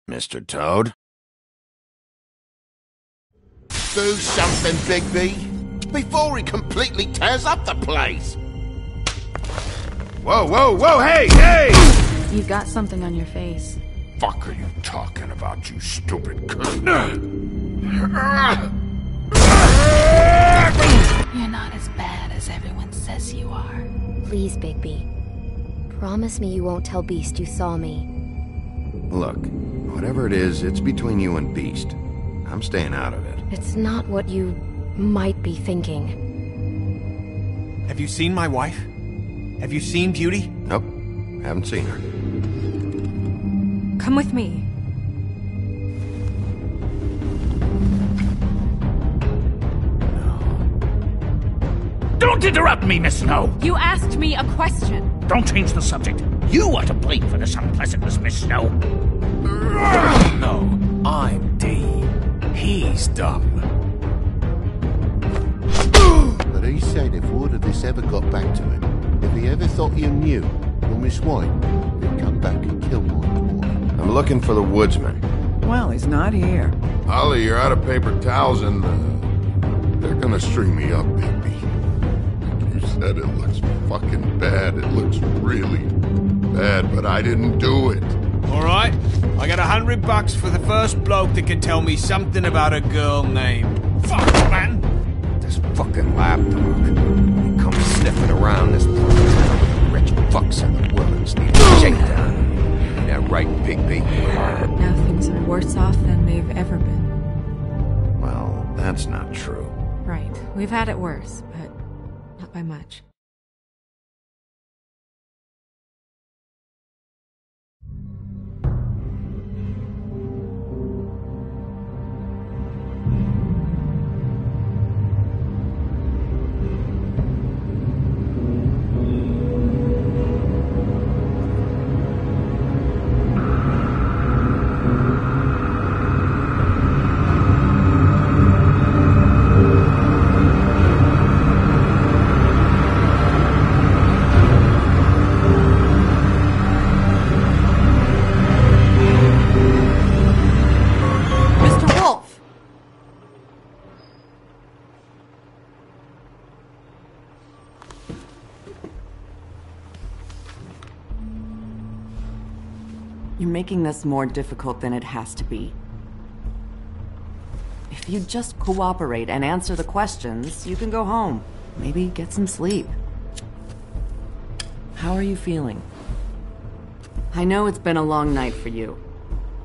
Mr. Toad? Do something, Bigby, before he completely tears up the place! Whoa, whoa, whoa, hey, hey! You've got something on your face. Fuck are you talking about, you stupid cunt? You're not as bad as everyone says you are. Please, Bigby. Promise me you won't tell Beast you saw me. Look, whatever it is, it's between you and Beast. I'm staying out of it. It's not what you might be thinking. Have you seen my wife? Have you seen Beauty? Nope, haven't seen her. Come with me. Don't interrupt me, Miss Snow! You asked me a question. Don't change the subject. You are to blame for this unpleasantness, Miss Snow. No, I'm D. He's dumb. But he said if word of this ever got back to him, if he ever thought you knew, or Miss White, he'd come back and kill my boy. I'm looking for the woodsman. Well, he's not here. Ollie, you're out of paper towels and, they're gonna string me up, baby. Like you said, it looks fucking bad. It looks really bad, but I didn't do it. Alright, I got $100 for the first bloke that can tell me something about a girl named... Fuck, man! This fucking lapdog. He comes sniffing around this town with the rich fucks in the Woodlands need a shakedown. Yeah, right, Bigby? Now things are worse off than they've ever been. Well, that's not true. Right. We've had it worse, but not by much. You're making this more difficult than it has to be. If you just cooperate and answer the questions, you can go home. Maybe get some sleep. How are you feeling? I know it's been a long night for you.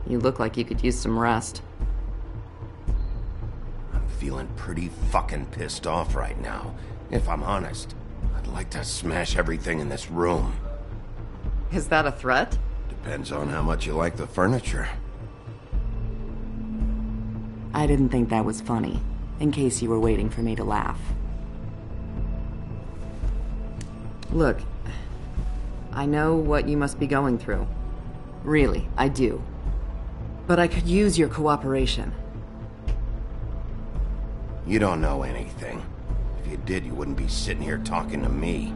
You look like you could use some rest. I'm feeling pretty fucking pissed off right now. If I'm honest, I'd like to smash everything in this room. Is that a threat? Depends on how much you like the furniture. I didn't think that was funny, in case you were waiting for me to laugh. Look, I know what you must be going through. Really, I do. But I could use your cooperation. You don't know anything. If you did, you wouldn't be sitting here talking to me.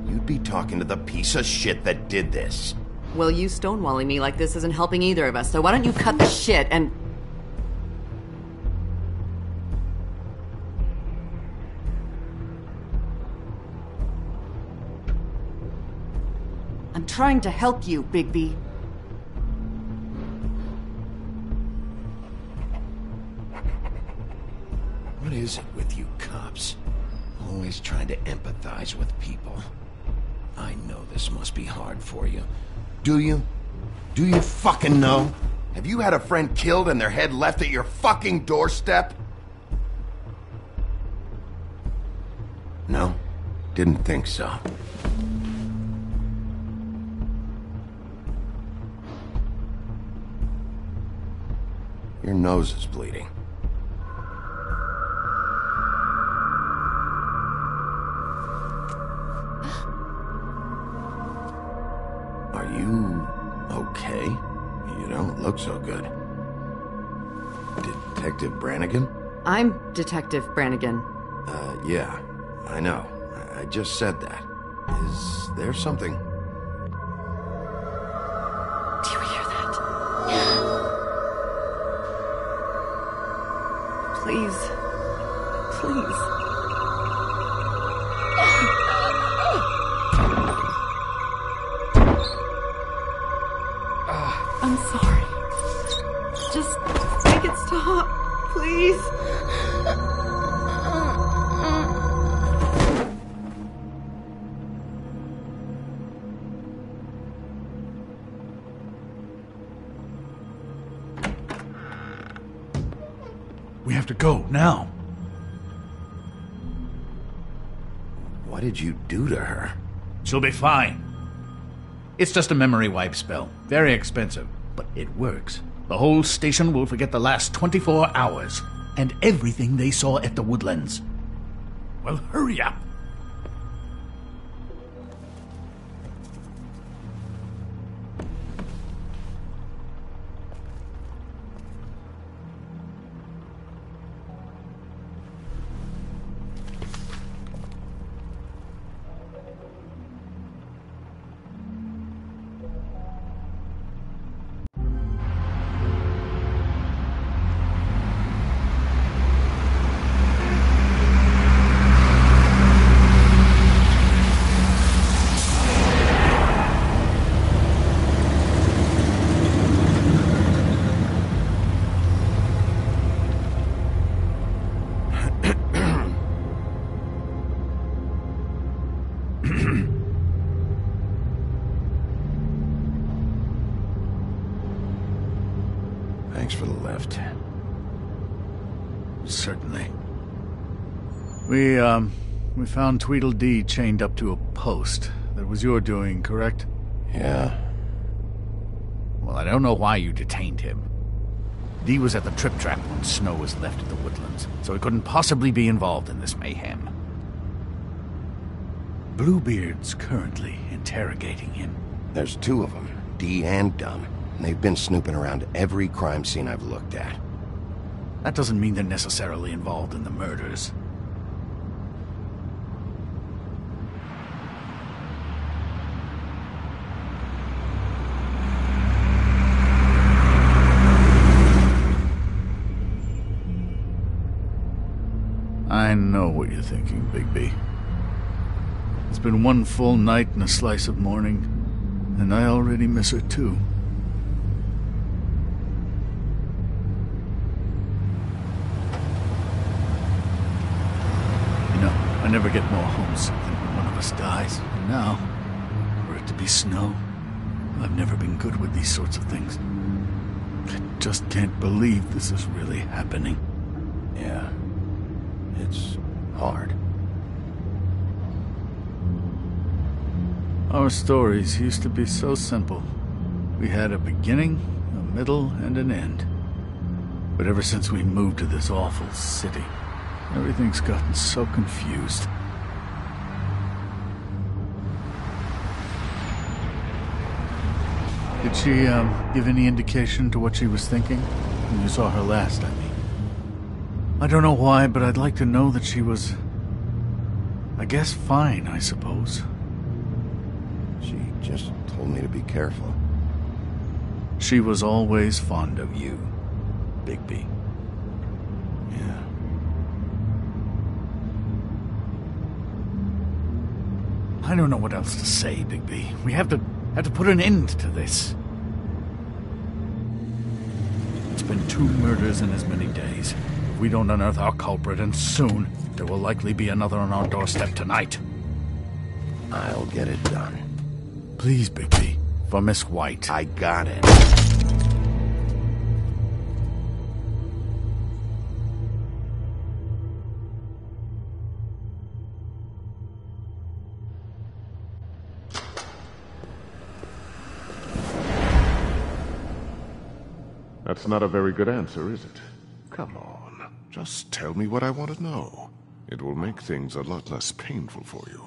You'd be talking to the piece of shit that did this. Well, you stonewalling me like this isn't helping either of us, so why don't you cut the shit and... I'm trying to help you, Bigby. What is it with you cops? Always trying to empathize with people. I know this must be hard for you. Do you? Do you fucking know? Have you had a friend killed and their head left at your fucking doorstep? No? Didn't think so. Your nose is bleeding. Are you okay? You don't look so good. Detective Brannigan? I'm Detective Brannigan. Yeah, I know. I just said that. Is there something? Do you hear that? Please. Please. I'm sorry. Just make it stop, please. We have to go, now. What did you do to her? She'll be fine. It's just a memory wipe spell. Very expensive, but it works. The whole station will forget the last 24 hours, and everything they saw at the Woodlands. Well, hurry up. Thanks for the lift. Certainly. We found Tweedledee chained up to a post. That was your doing, correct? Yeah. Well, I don't know why you detained him. Dee was at the Trip Trap when Snow was left at the Woodlands, so he couldn't possibly be involved in this mayhem. Bluebeard's currently interrogating him. There's two of them, Dee and Dunn. And they've been snooping around every crime scene I've looked at. That doesn't mean they're necessarily involved in the murders. I know what you're thinking, Bigby. It's been one full night and a slice of morning, and I already miss her too. You know, I never get more homesick than when one of us dies, and now, for it to be Snow, I've never been good with these sorts of things. I just can't believe this is really happening. Yeah. It's hard. Our stories used to be so simple. We had a beginning, a middle, and an end. But ever since we moved to this awful city, everything's gotten so confused. Did she, give any indication to what she was thinking? When you saw her last, I mean. I don't know why, but I'd like to know that she was... I guess fine, I suppose. She just told me to be careful. She was always fond of you, Bigby. Yeah. I don't know what else to say, Bigby. We have to put an end to this. It's been 2 murders in as many days. If we don't unearth our culprit, and soon, there will likely be another on our doorstep tonight. I'll get it done. Please, Bigby. For Miss White. I got it. That's not a very good answer, is it? Come on. Just tell me what I want to know. It will make things a lot less painful for you.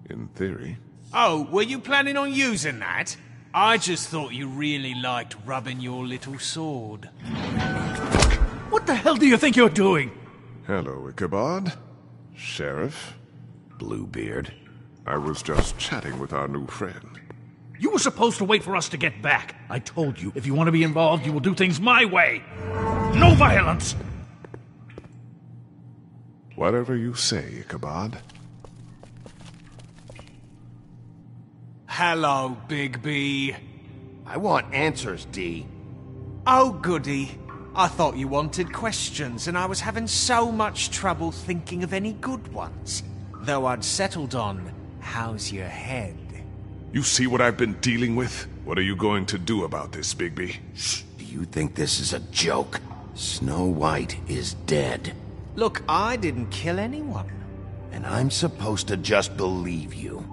In theory. Oh, were you planning on using that? I just thought you really liked rubbing your little sword. What the hell do you think you're doing? Hello, Ichabod. Sheriff. Bluebeard. I was just chatting with our new friend. You were supposed to wait for us to get back. I told you, if you want to be involved, you will do things my way. No violence! Whatever you say, Ichabod. Hello, Bigby. I want answers, D. Oh, goody. I thought you wanted questions, and I was having so much trouble thinking of any good ones. Though I'd settled on, how's your head? You see what I've been dealing with? What are you going to do about this, Bigby? Do you think this is a joke? Snow White is dead. Look, I didn't kill anyone. And I'm supposed to just believe you.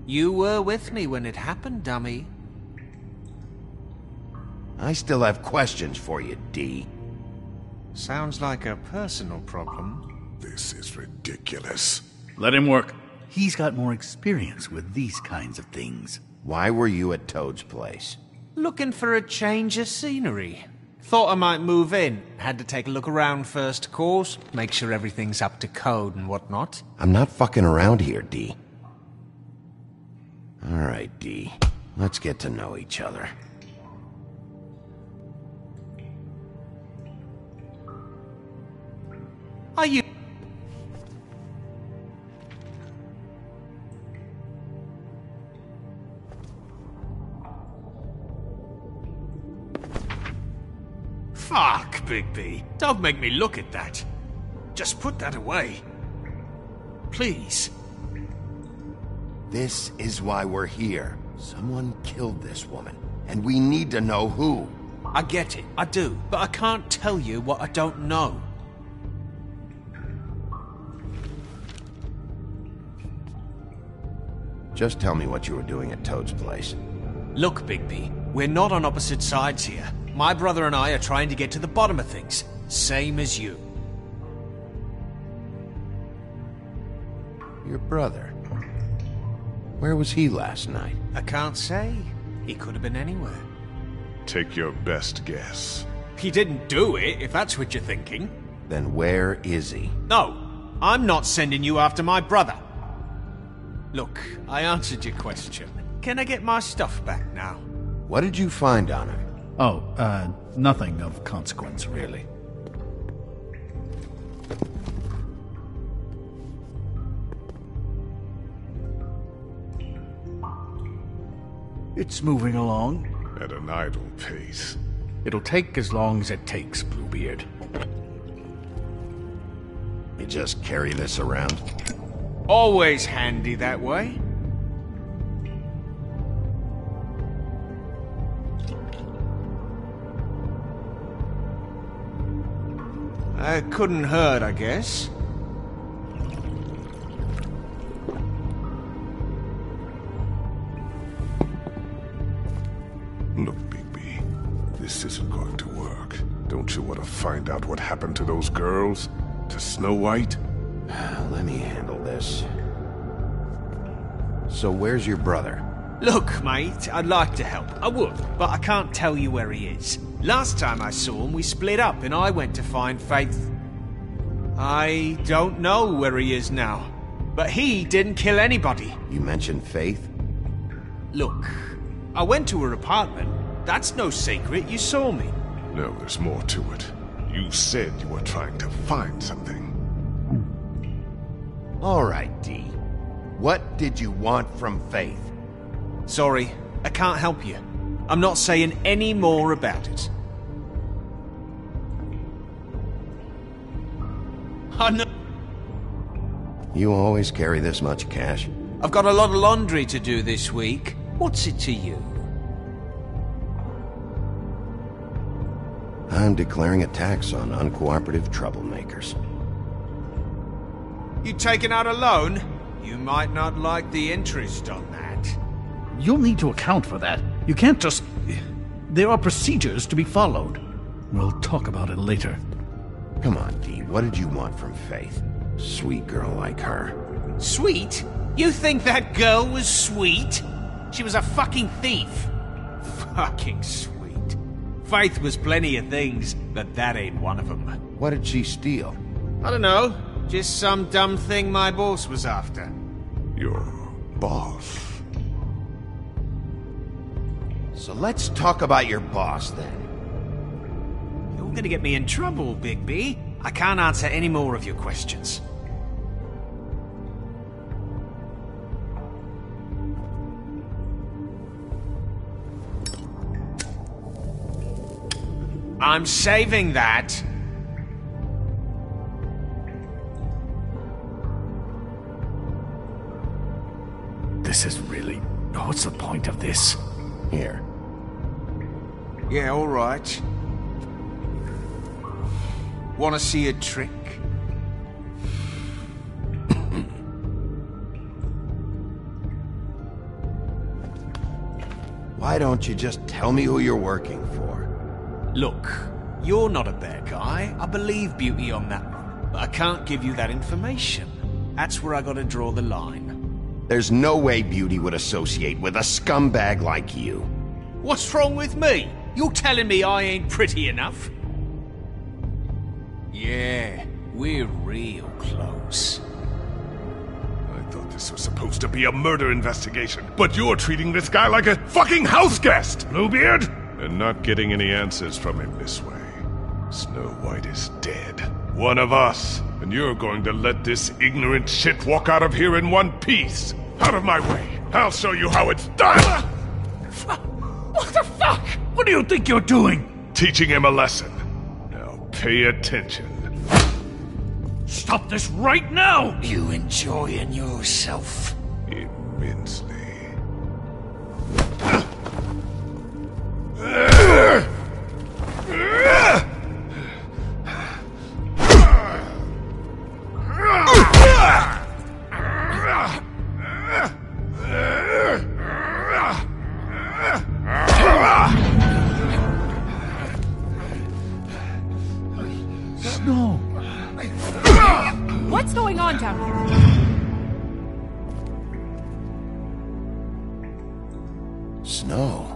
You were with me when it happened, dummy. I still have questions for you, D. Sounds like a personal problem. This is ridiculous. Let him work. He's got more experience with these kinds of things. Why were you at Toad's place? Looking for a change of scenery. Thought I might move in. Had to take a look around first, of course. Make sure everything's up to code and whatnot. I'm not fucking around here, D. All right, D. Let's get to know each other. Are you... Fuck, Bigby. Don't make me look at that. Just put that away. Please. This is why we're here. Someone killed this woman, and we need to know who. I get it, I do, but I can't tell you what I don't know. Just tell me what you were doing at Toad's place. Look, Bigby, we're not on opposite sides here. My brother and I are trying to get to the bottom of things, same as you. Your brother? Where was he last night? I can't say. He could have been anywhere. Take your best guess. He didn't do it, if that's what you're thinking. Then where is he? No, I'm not sending you after my brother. Look, I answered your question. Can I get my stuff back now? What did you find on him? Oh, nothing of consequence, really. It's moving along. At an idle pace. It'll take as long as it takes, Bluebeard. You just carry this around? Always handy that way. Couldn't hurt, I guess. Look, Bigby, this isn't going to work. Don't you want to find out what happened to those girls? To Snow White? Let me handle this. So where's your brother? Look, mate, I'd like to help. I would, but I can't tell you where he is. Last time I saw him, we split up and I went to find Faith. I don't know where he is now, but he didn't kill anybody. You mentioned Faith? Look, I went to her apartment. That's no secret, you saw me. No, there's more to it. You said you were trying to find something. All right, D. What did you want from Faith? Sorry, I can't help you. I'm not saying any more about it. I know. You always carry this much cash? I've got a lot of laundry to do this week. What's it to you? I'm declaring a tax on uncooperative troublemakers. You taking out a loan? You might not like the interest on that. You'll need to account for that. You can't just... There are procedures to be followed. We'll talk about it later. Come on, Dee, what did you want from Faith? Sweet girl like her. Sweet? You think that girl was sweet? She was a fucking thief. Fucking sweet. Faith was plenty of things, but that ain't one of them. What did she steal? I don't know. Just some dumb thing my boss was after. Your boss? So let's talk about your boss, then. You're gonna get me in trouble, Bigby. I can't answer any more of your questions. I'm saving that. This is really... What's the point of this? Here. Yeah, all right. Want to see a trick? Why don't you just tell me who you're working for? Look, you're not a bad guy. I believe Beauty on that one. But I can't give you that information. That's where I gotta draw the line. There's no way Beauty would associate with a scumbag like you. What's wrong with me? You're telling me I ain't pretty enough? Yeah, we're real close. I thought this was supposed to be a murder investigation, but you're treating this guy like a fucking house guest, Bluebeard! And not getting any answers from him this way. Snow White is dead. One of us. And you're going to let this ignorant shit walk out of here in one piece. Out of my way. I'll show you how it's done! What the fuck? What do you think you're doing? Teaching him a lesson. Now pay attention. Stop this right now! You enjoying yourself? Immensely. No. What's going on down here? Snow.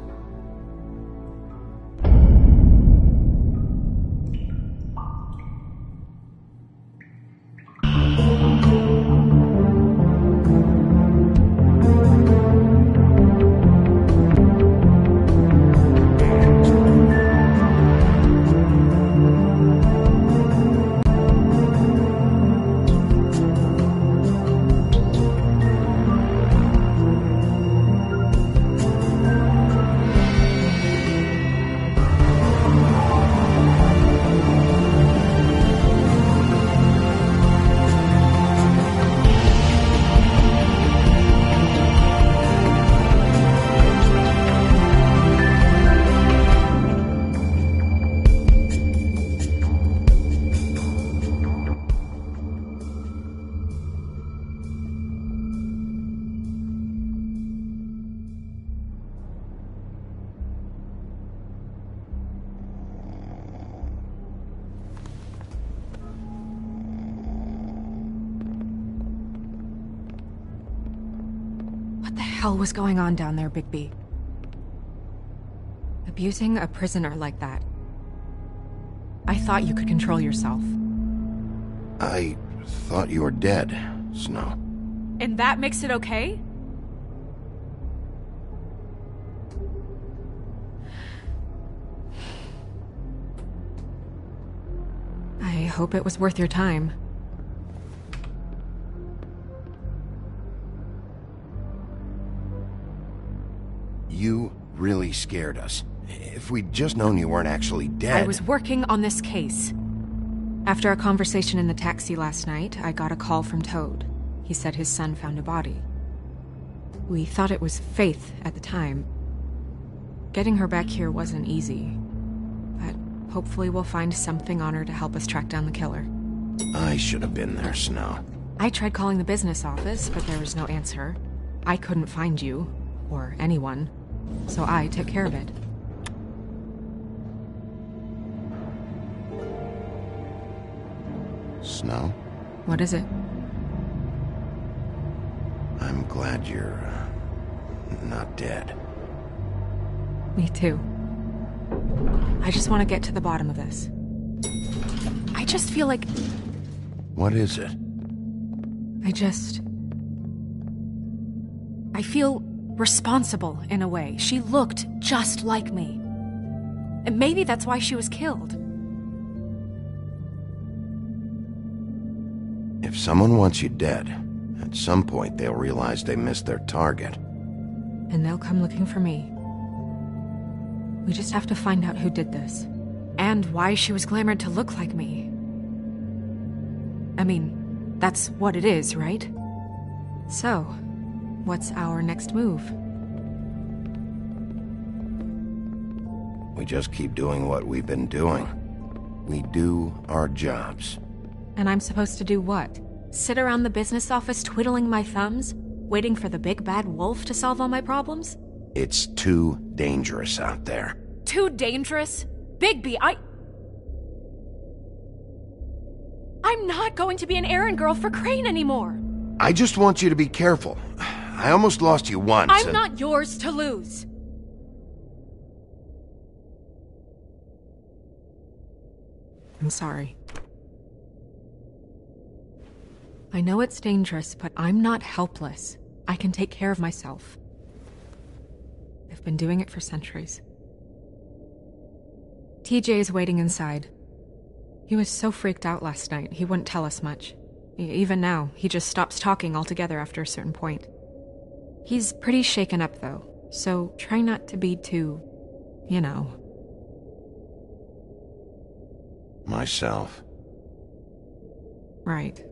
What the hell was going on down there, Bigby? Abusing a prisoner like that. I thought you could control yourself. I thought you were dead, Snow. And that makes it okay? I hope it was worth your time. You really scared us. If we'd just known you weren't actually dead... I was working on this case. After our conversation in the taxi last night, I got a call from Toad. He said his son found a body. We thought it was Faith at the time. Getting her back here wasn't easy, but hopefully we'll find something on her to help us track down the killer. I should have been there, Snow. I tried calling the business office, but there was no answer. I couldn't find you, or anyone, so I took care of it. Snow? What is it? I'm glad you're not dead. Me too. I just want to get to the bottom of this. I just feel like... What is it? I feel responsible in a way. She looked just like me. And maybe that's why she was killed. If someone wants you dead, at some point they'll realize they missed their target. And they'll come looking for me. We just have to find out who did this. And why she was glamored to look like me. I mean, that's what it is, right? So, what's our next move? We just keep doing what we've been doing. We do our jobs. And I'm supposed to do what? Sit around the business office twiddling my thumbs, waiting for the big bad wolf to solve all my problems? It's too dangerous out there. Too dangerous? Bigby, I'm not going to be an errand girl for Crane anymore! I just want you to be careful. I almost lost you once. I'm not yours to lose! I'm sorry. I know it's dangerous, but I'm not helpless. I can take care of myself. I've been doing it for centuries. TJ is waiting inside. He was so freaked out last night, he wouldn't tell us much. Even now, he just stops talking altogether after a certain point. He's pretty shaken up, though, so try not to be too, you know. Myself. Right.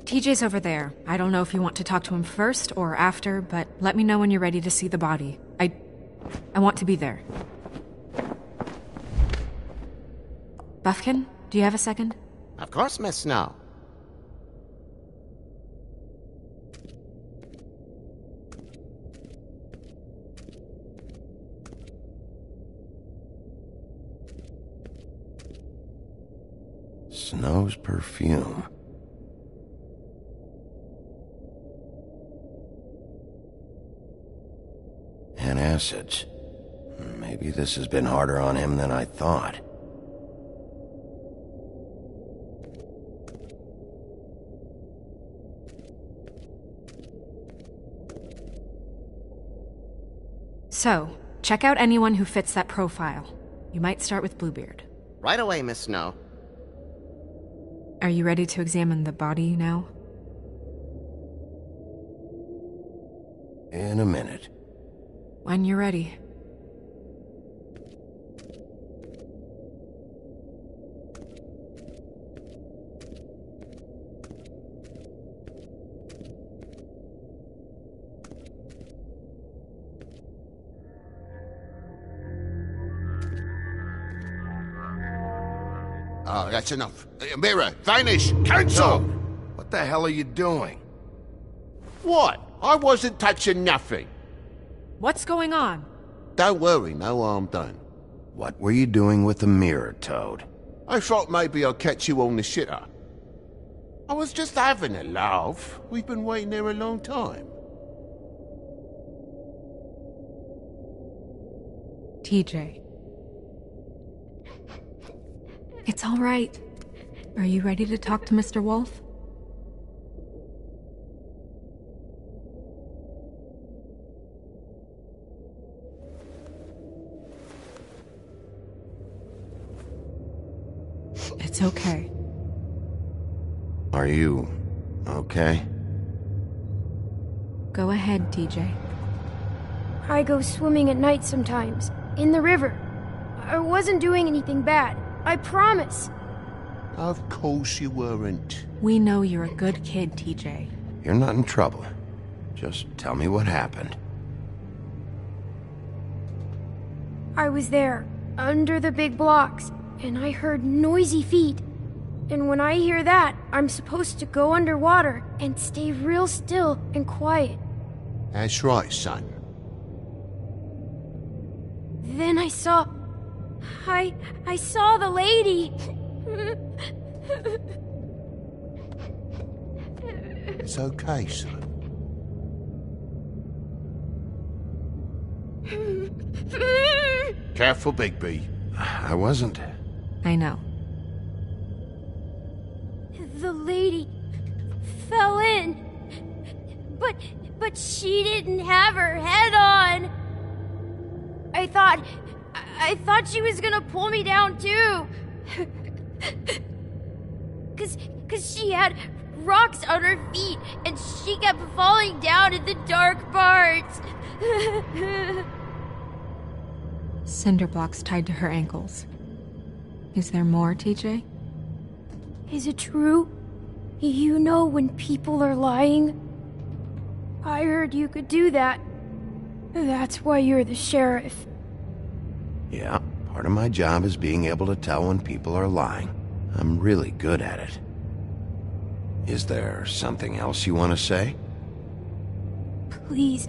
TJ's over there. I don't know if you want to talk to him first or after, but let me know when you're ready to see the body. I want to be there. Buffkin, do you have a second? Of course, Miss Snow. Snow's perfume. And acids. Maybe this has been harder on him than I thought. So, check out anyone who fits that profile. You might start with Bluebeard. Right away, Miss Snow. Are you ready to examine the body now? In a minute. When you're ready. Oh, that's enough. Mirror, vanish, cancel! What the hell are you doing? What? I wasn't touching nothing. What's going on? Don't worry, no harm done. What were you doing with the mirror, Toad? I thought maybe I'd catch you on the shitter. I was just having a laugh. We've been waiting there a long time. TJ. It's all right. Are you ready to talk to Mr. Wolf? It's okay. Are you okay? Go ahead, TJ. I go swimming at night sometimes, in the river. I wasn't doing anything bad, I promise. Of course you weren't. We know you're a good kid, TJ. You're not in trouble. Just tell me what happened. I was there, under the big blocks, and I heard noisy feet. And when I hear that, I'm supposed to go underwater and stay real still and quiet. That's right, son. Then I saw the lady. It's okay, son. Careful, Bigby. I wasn't. I know. The lady fell in. But she didn't have her head on. I thought she was gonna pull me down too. Cause she had rocks on her feet and she kept falling down in the dark parts. Cinder blocks tied to her ankles. Is there more, TJ? Is it true? You know when people are lying? I heard you could do that. That's why you're the sheriff. Yeah, part of my job is being able to tell when people are lying. I'm really good at it. Is there something else you want to say? Please,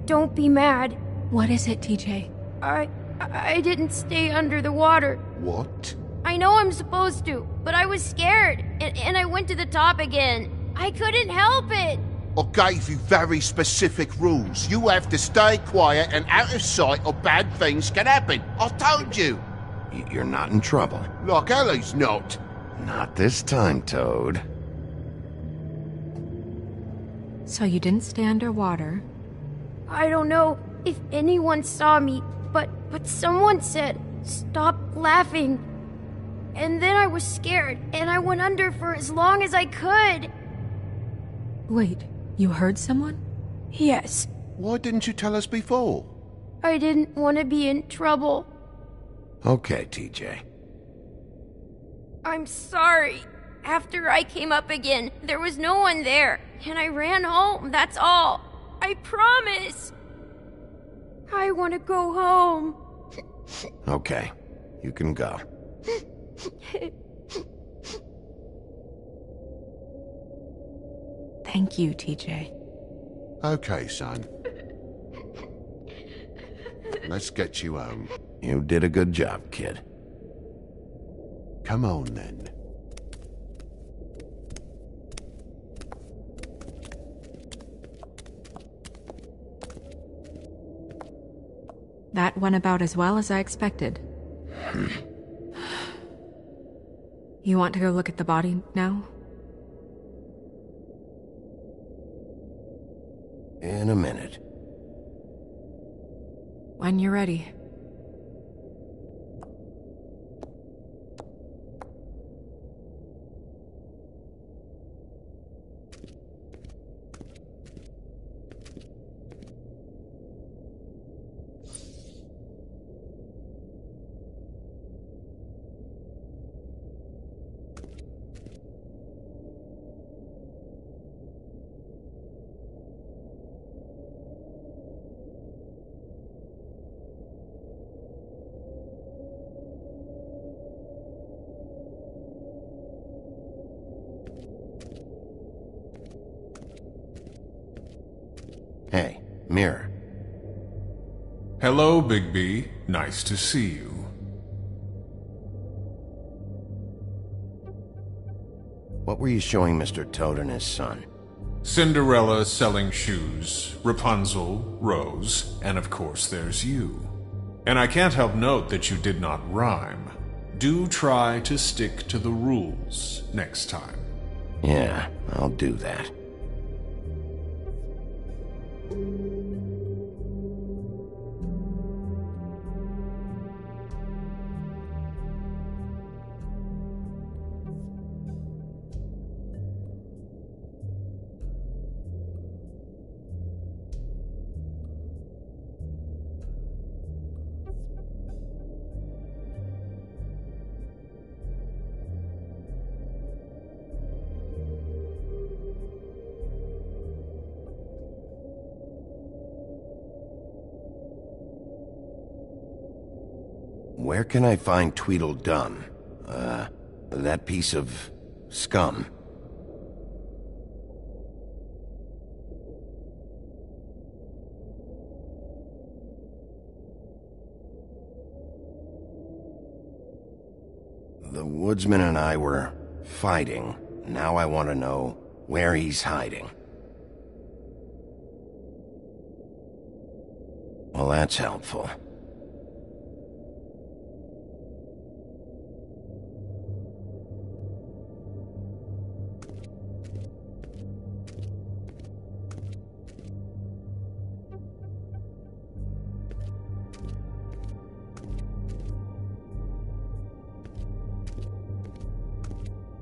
don't be mad. What is it, TJ? I didn't stay under the water. What? I know I'm supposed to, but I was scared, and I went to the top again. I couldn't help it. I gave you very specific rules. You have to stay quiet and out of sight or bad things can happen. I told you. You're not in trouble. Like Ellie's not. Not this time, Toad. So you didn't stay underwater? I don't know if anyone saw me, but someone said, "Stop laughing." And then I was scared, and I went under for as long as I could. Wait, you heard someone? Yes. Why didn't you tell us before? I didn't want to be in trouble. Okay, TJ. I'm sorry. After I came up again, there was no one there, and I ran home, that's all. I promise. I want to go home. Okay, you can go. Thank you, TJ. Okay, son. Let's get you home. You did a good job, kid. Come on, then. That went about as well as I expected. You want to go look at the body now? In a minute. When you're ready. Hey, Mirror. Hello, Bigby. Nice to see you. What were you showing Mr. Toad and his son? Cinderella selling shoes, Rapunzel, Rose, and of course there's you. And I can't help note that you did not rhyme. Do try to stick to the rules next time. Yeah, I'll do that. Where can I find Tweedledum? That piece of scum. The woodsman and I were fighting. Now I want to know where he's hiding. Well, that's helpful.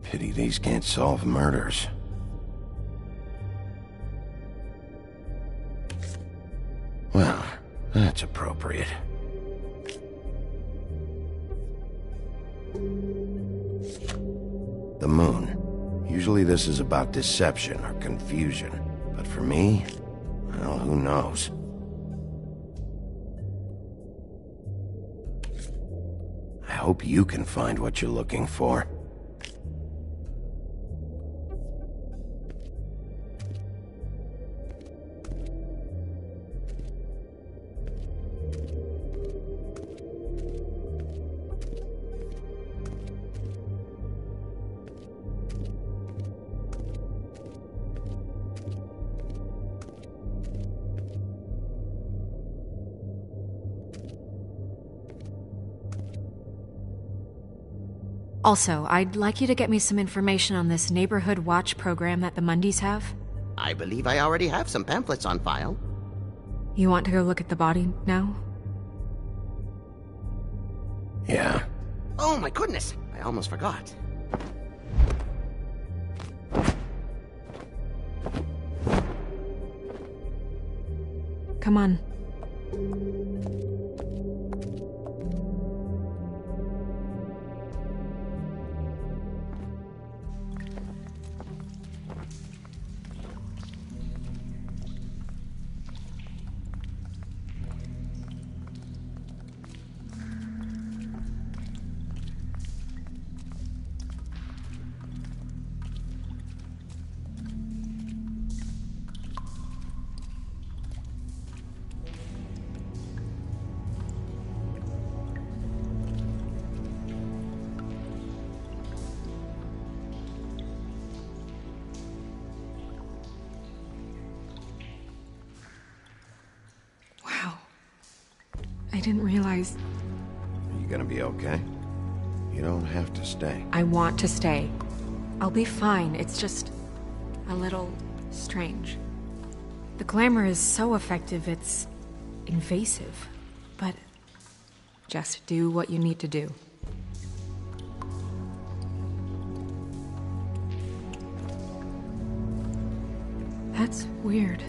Pity these can't solve murders. Well, that's appropriate. The moon. Usually this is about deception or confusion. But for me, well, who knows? I hope you can find what you're looking for. Also, I'd like you to get me some information on this neighborhood watch program that the Mundys have. I believe I already have some pamphlets on file. You want to go look at the body now? Yeah. Oh my goodness, I almost forgot. Come on. I didn't realize... Are you gonna be okay? You don't have to stay. I want to stay. I'll be fine. It's just... a little... strange. The glamour is so effective, it's... invasive. But... just do what you need to do. That's weird.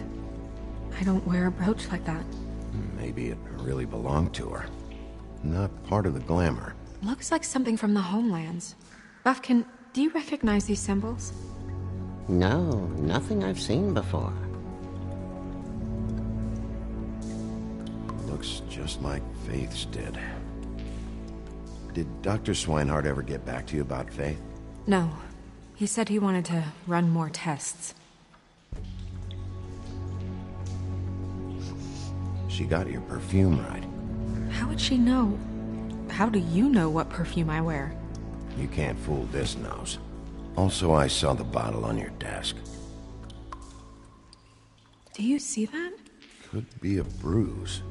I don't wear a brooch like that. Maybe it really belonged to her. Not part of the glamour. Looks like something from the homelands. Buffkin, do you recognize these symbols? No, nothing I've seen before. Looks just like Faith's did. Did Dr. Swinehart ever get back to you about Faith? No. He said he wanted to run more tests. She got your perfume right. How would she know? How do you know what perfume I wear? You can't fool this nose. Also, I saw the bottle on your desk. Do you see that? Could be a bruise.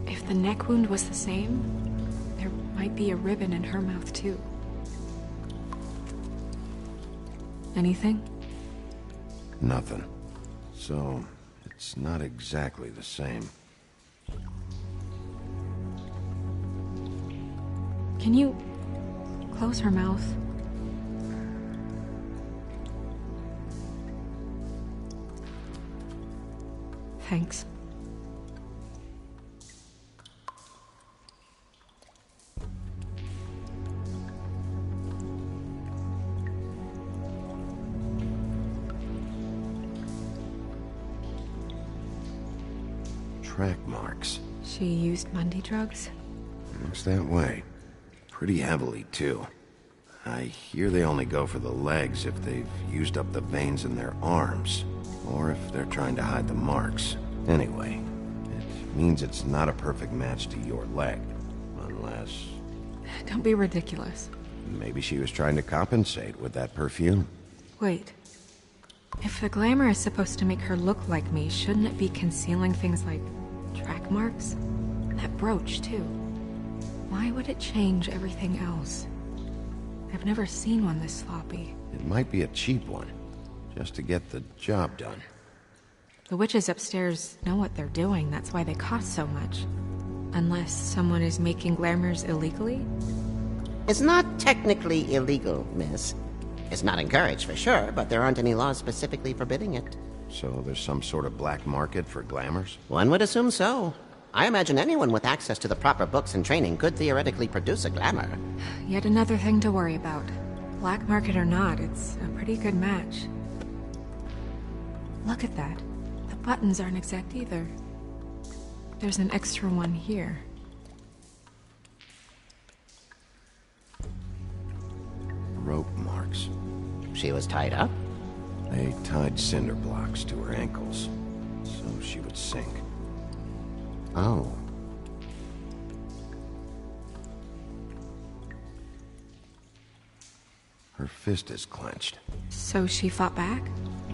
If the neck wound was the same, there might be a ribbon in her mouth too. Anything? Nothing. So, it's not exactly the same. Can you close her mouth? Thanks. Track marks. She used Mundy drugs? Looks that way. Pretty heavily, too. I hear they only go for the legs if they've used up the veins in their arms, or if they're trying to hide the marks. Anyway, it means it's not a perfect match to your leg, unless... Don't be ridiculous. Maybe she was trying to compensate with that perfume. Wait. If the glamour is supposed to make her look like me, shouldn't it be concealing things like track marks? That brooch, too. Why would it change everything else? I've never seen one this sloppy. It might be a cheap one, just to get the job done. The witches upstairs know what they're doing, that's why they cost so much. Unless someone is making glamours illegally? It's not technically illegal, miss. It's not encouraged for sure, but there aren't any laws specifically forbidding it. So there's some sort of black market for glamours? One would assume so. I imagine anyone with access to the proper books and training could theoretically produce a glamour. Yet another thing to worry about. Black market or not, it's a pretty good match. Look at that. The buttons aren't exact either. There's an extra one here. Rope marks. She was tied up? They tied cinder blocks to her ankles, so she would sink. Oh. Her fist is clenched. So she fought back?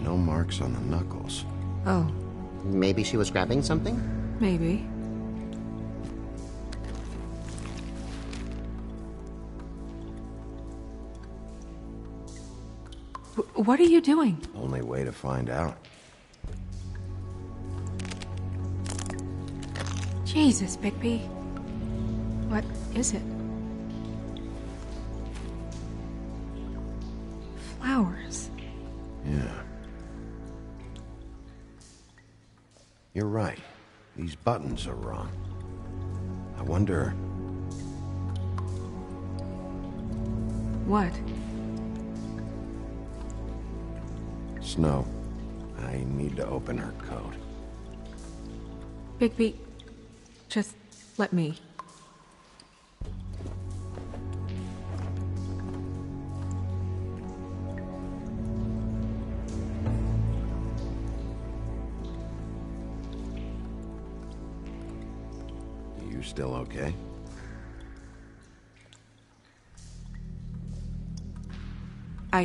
No marks on the knuckles. Oh. Maybe she was grabbing something? Maybe. What are you doing? Only way to find out. Jesus, Bigby. What is it? Flowers. Yeah. You're right. These buttons are wrong. I wonder... What? Snow, I need to open her coat. Bigby, just let me. You still okay?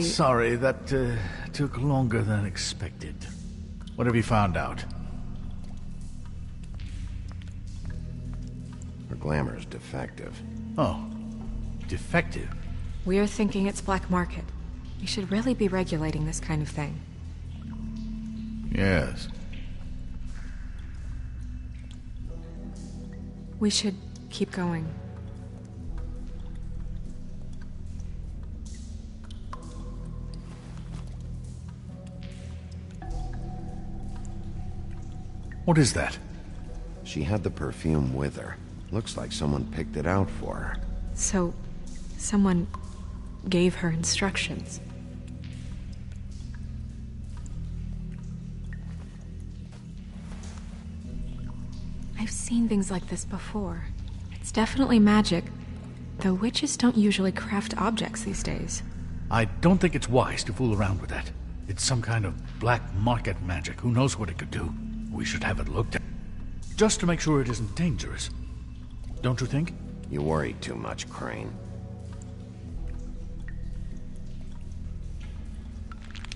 Sorry, that took longer than expected. What have you found out? Her glamour is defective. Oh, defective? We're thinking it's black market. We should really be regulating this kind of thing. Yes. We should keep going. What is that? She had the perfume with her. Looks like someone picked it out for her. So, someone gave her instructions. I've seen things like this before. It's definitely magic, though witches don't usually craft objects these days. I don't think it's wise to fool around with that. It's some kind of black market magic. Who knows what it could do? We should have it looked at. Just to make sure it isn't dangerous. Don't you think? You worry too much, Crane.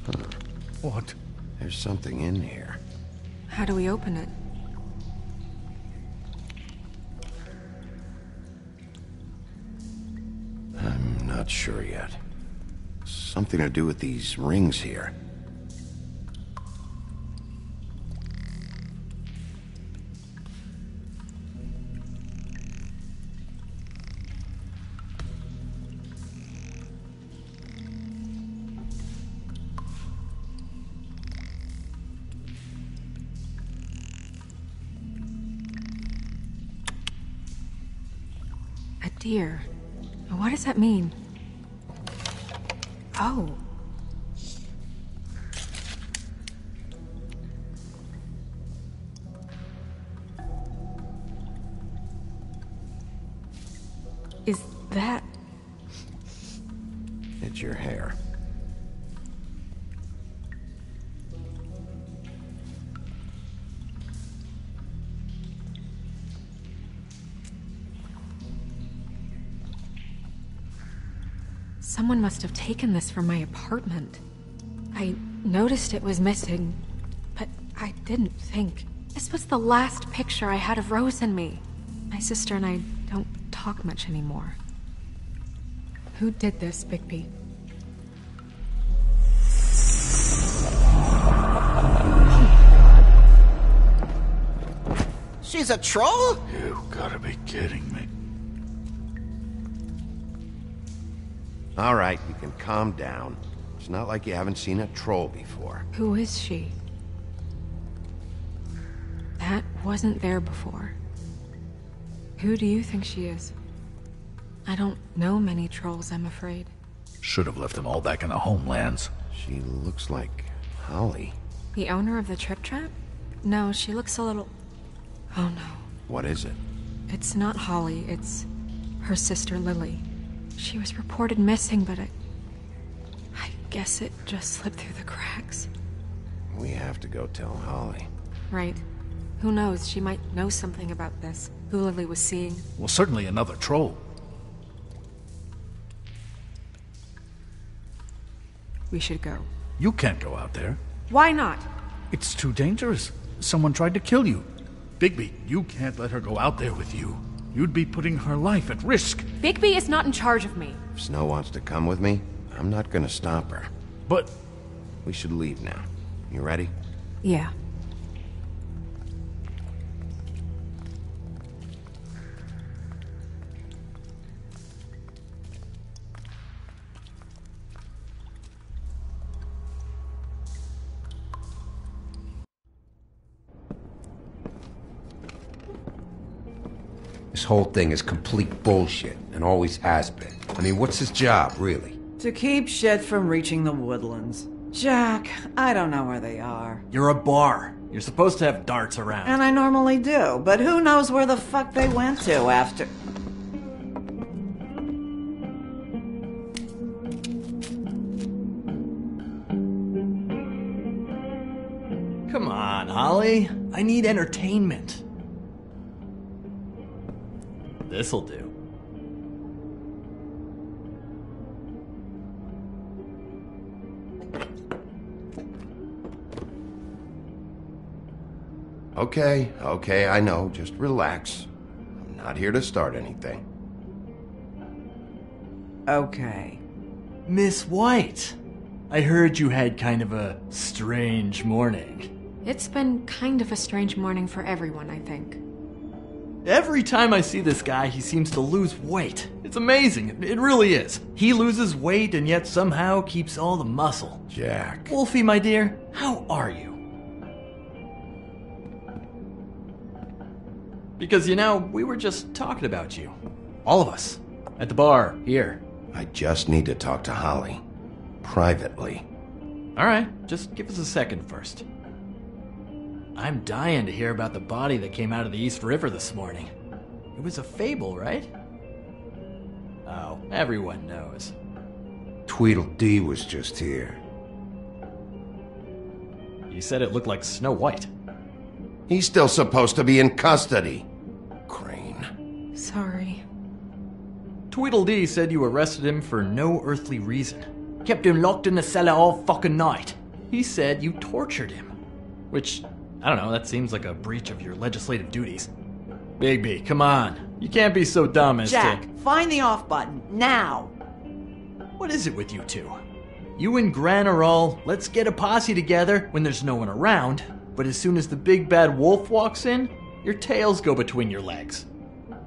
Huh. What? There's something in here. How do we open it? I'm not sure yet. Something to do with these rings here. A deer. What does that mean? Oh. is that? It's your hair. Someone must have taken this from my apartment. I noticed it was missing, but I didn't think. This was the last picture I had of Rose and me. My sister and I don't talk much anymore. Who did this, Bigby? She's a troll? You gotta be kidding me. All right, you can calm down. It's not like you haven't seen a troll before. Who is she? That wasn't there before. Who do you think she is? I don't know many trolls, I'm afraid. Should have left them all back in the homelands. She looks like Holly. The owner of the Trip Trap? No, she looks a little... Oh no. What is it? It's not Holly, it's her sister Lily. She was reported missing, but I guess it just slipped through the cracks. We have to go tell Holly. Right. Who knows, she might know something about this. Who Lily was seeing. Well, certainly another troll. We should go. You can't go out there. Why not? It's too dangerous. Someone tried to kill you. Bigby, you can't let her go out there with you. You'd be putting her life at risk. Bigby is not in charge of me. If Snow wants to come with me, I'm not gonna stop her. But... We should leave now. You ready? Yeah. This whole thing is complete bullshit, and always has been. I mean, what's his job, really? To keep shit from reaching the Woodlands. Jack, I don't know where they are. You're a bar. You're supposed to have darts around. And I normally do, but who knows where the fuck they went to after... Come on, Holly. I need entertainment. This'll do. Okay, I know. Just relax. I'm not here to start anything. Okay. Miss White, I heard you had kind of a strange morning. It's been kind of a strange morning for everyone, I think. Every time I see this guy, he seems to lose weight. It's amazing. It really is. He loses weight and yet somehow keeps all the muscle. Jack. Wolfie, my dear, how are you? Because, you know, we were just talking about you. All of us. At the bar, here. I just need to talk to Holly. Privately. Alright, just give us a second first. I'm dying to hear about the body that came out of the East River this morning. It was a fable, right? Oh, everyone knows. Tweedledee was just here. You said it looked like Snow White. He's still supposed to be in custody. Crane. Sorry. Tweedledee said you arrested him for no earthly reason. Kept him locked in the cellar all fucking night. He said you tortured him. Which, I don't know, that seems like a breach of your legislative duties. Bigby, come on. You can't be so dumb as Jack, to... find the off button, now! What is it with you two? You and Gran are all, let's get a posse together when there's no one around, but as soon as the big bad wolf walks in, your tails go between your legs.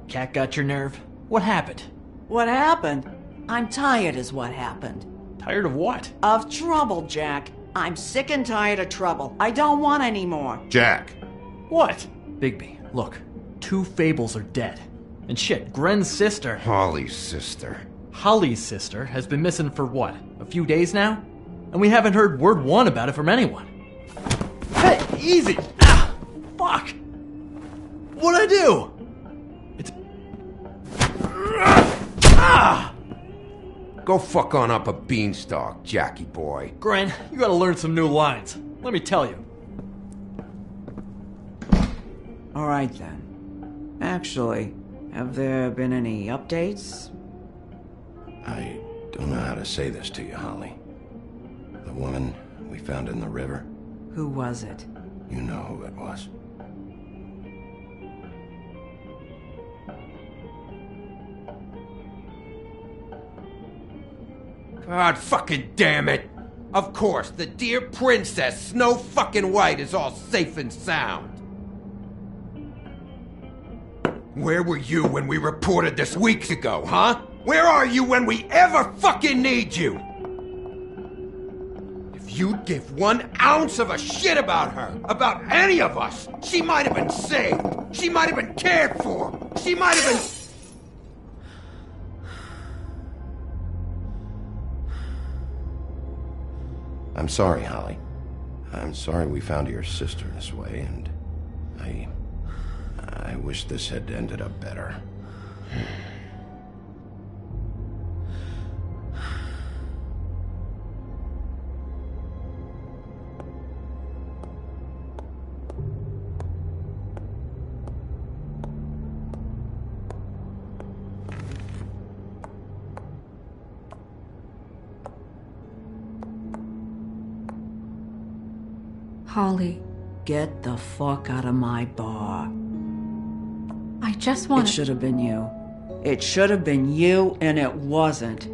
Cat got your nerve? What happened? What happened? I'm tired is what happened. Tired of what? Of trouble, Jack. I'm sick and tired of trouble. I don't want any more. Jack. What? Bigby, look. 2 fables are dead. And shit, Gren's sister... Holly's sister. Holly's sister has been missing for what? A few days now? And we haven't heard word one about it from anyone. Hey, easy! Ah, fuck! What'd I do? It's... Go fuck on up a beanstalk, Jackie boy. Gren, you gotta learn some new lines. Let me tell you. All right then. Actually, have there been any updates? I don't know how to say this to you, Holly. The woman we found in the river. Who was it? You know who it was. God fucking damn it! Of course, the dear Princess Snow fucking White is all safe and sound. Where were you when we reported this weeks ago, huh? Where are you when we ever fucking need you? If you'd give 1 ounce of a shit about her, about any of us, she might have been saved. She might have been cared for. She might have been... I'm sorry, Holly. I'm sorry we found your sister this way, and I wish this had ended up better. Holly. Get the fuck out of my bar. I just want It should have been you. It should have been you, and it wasn't.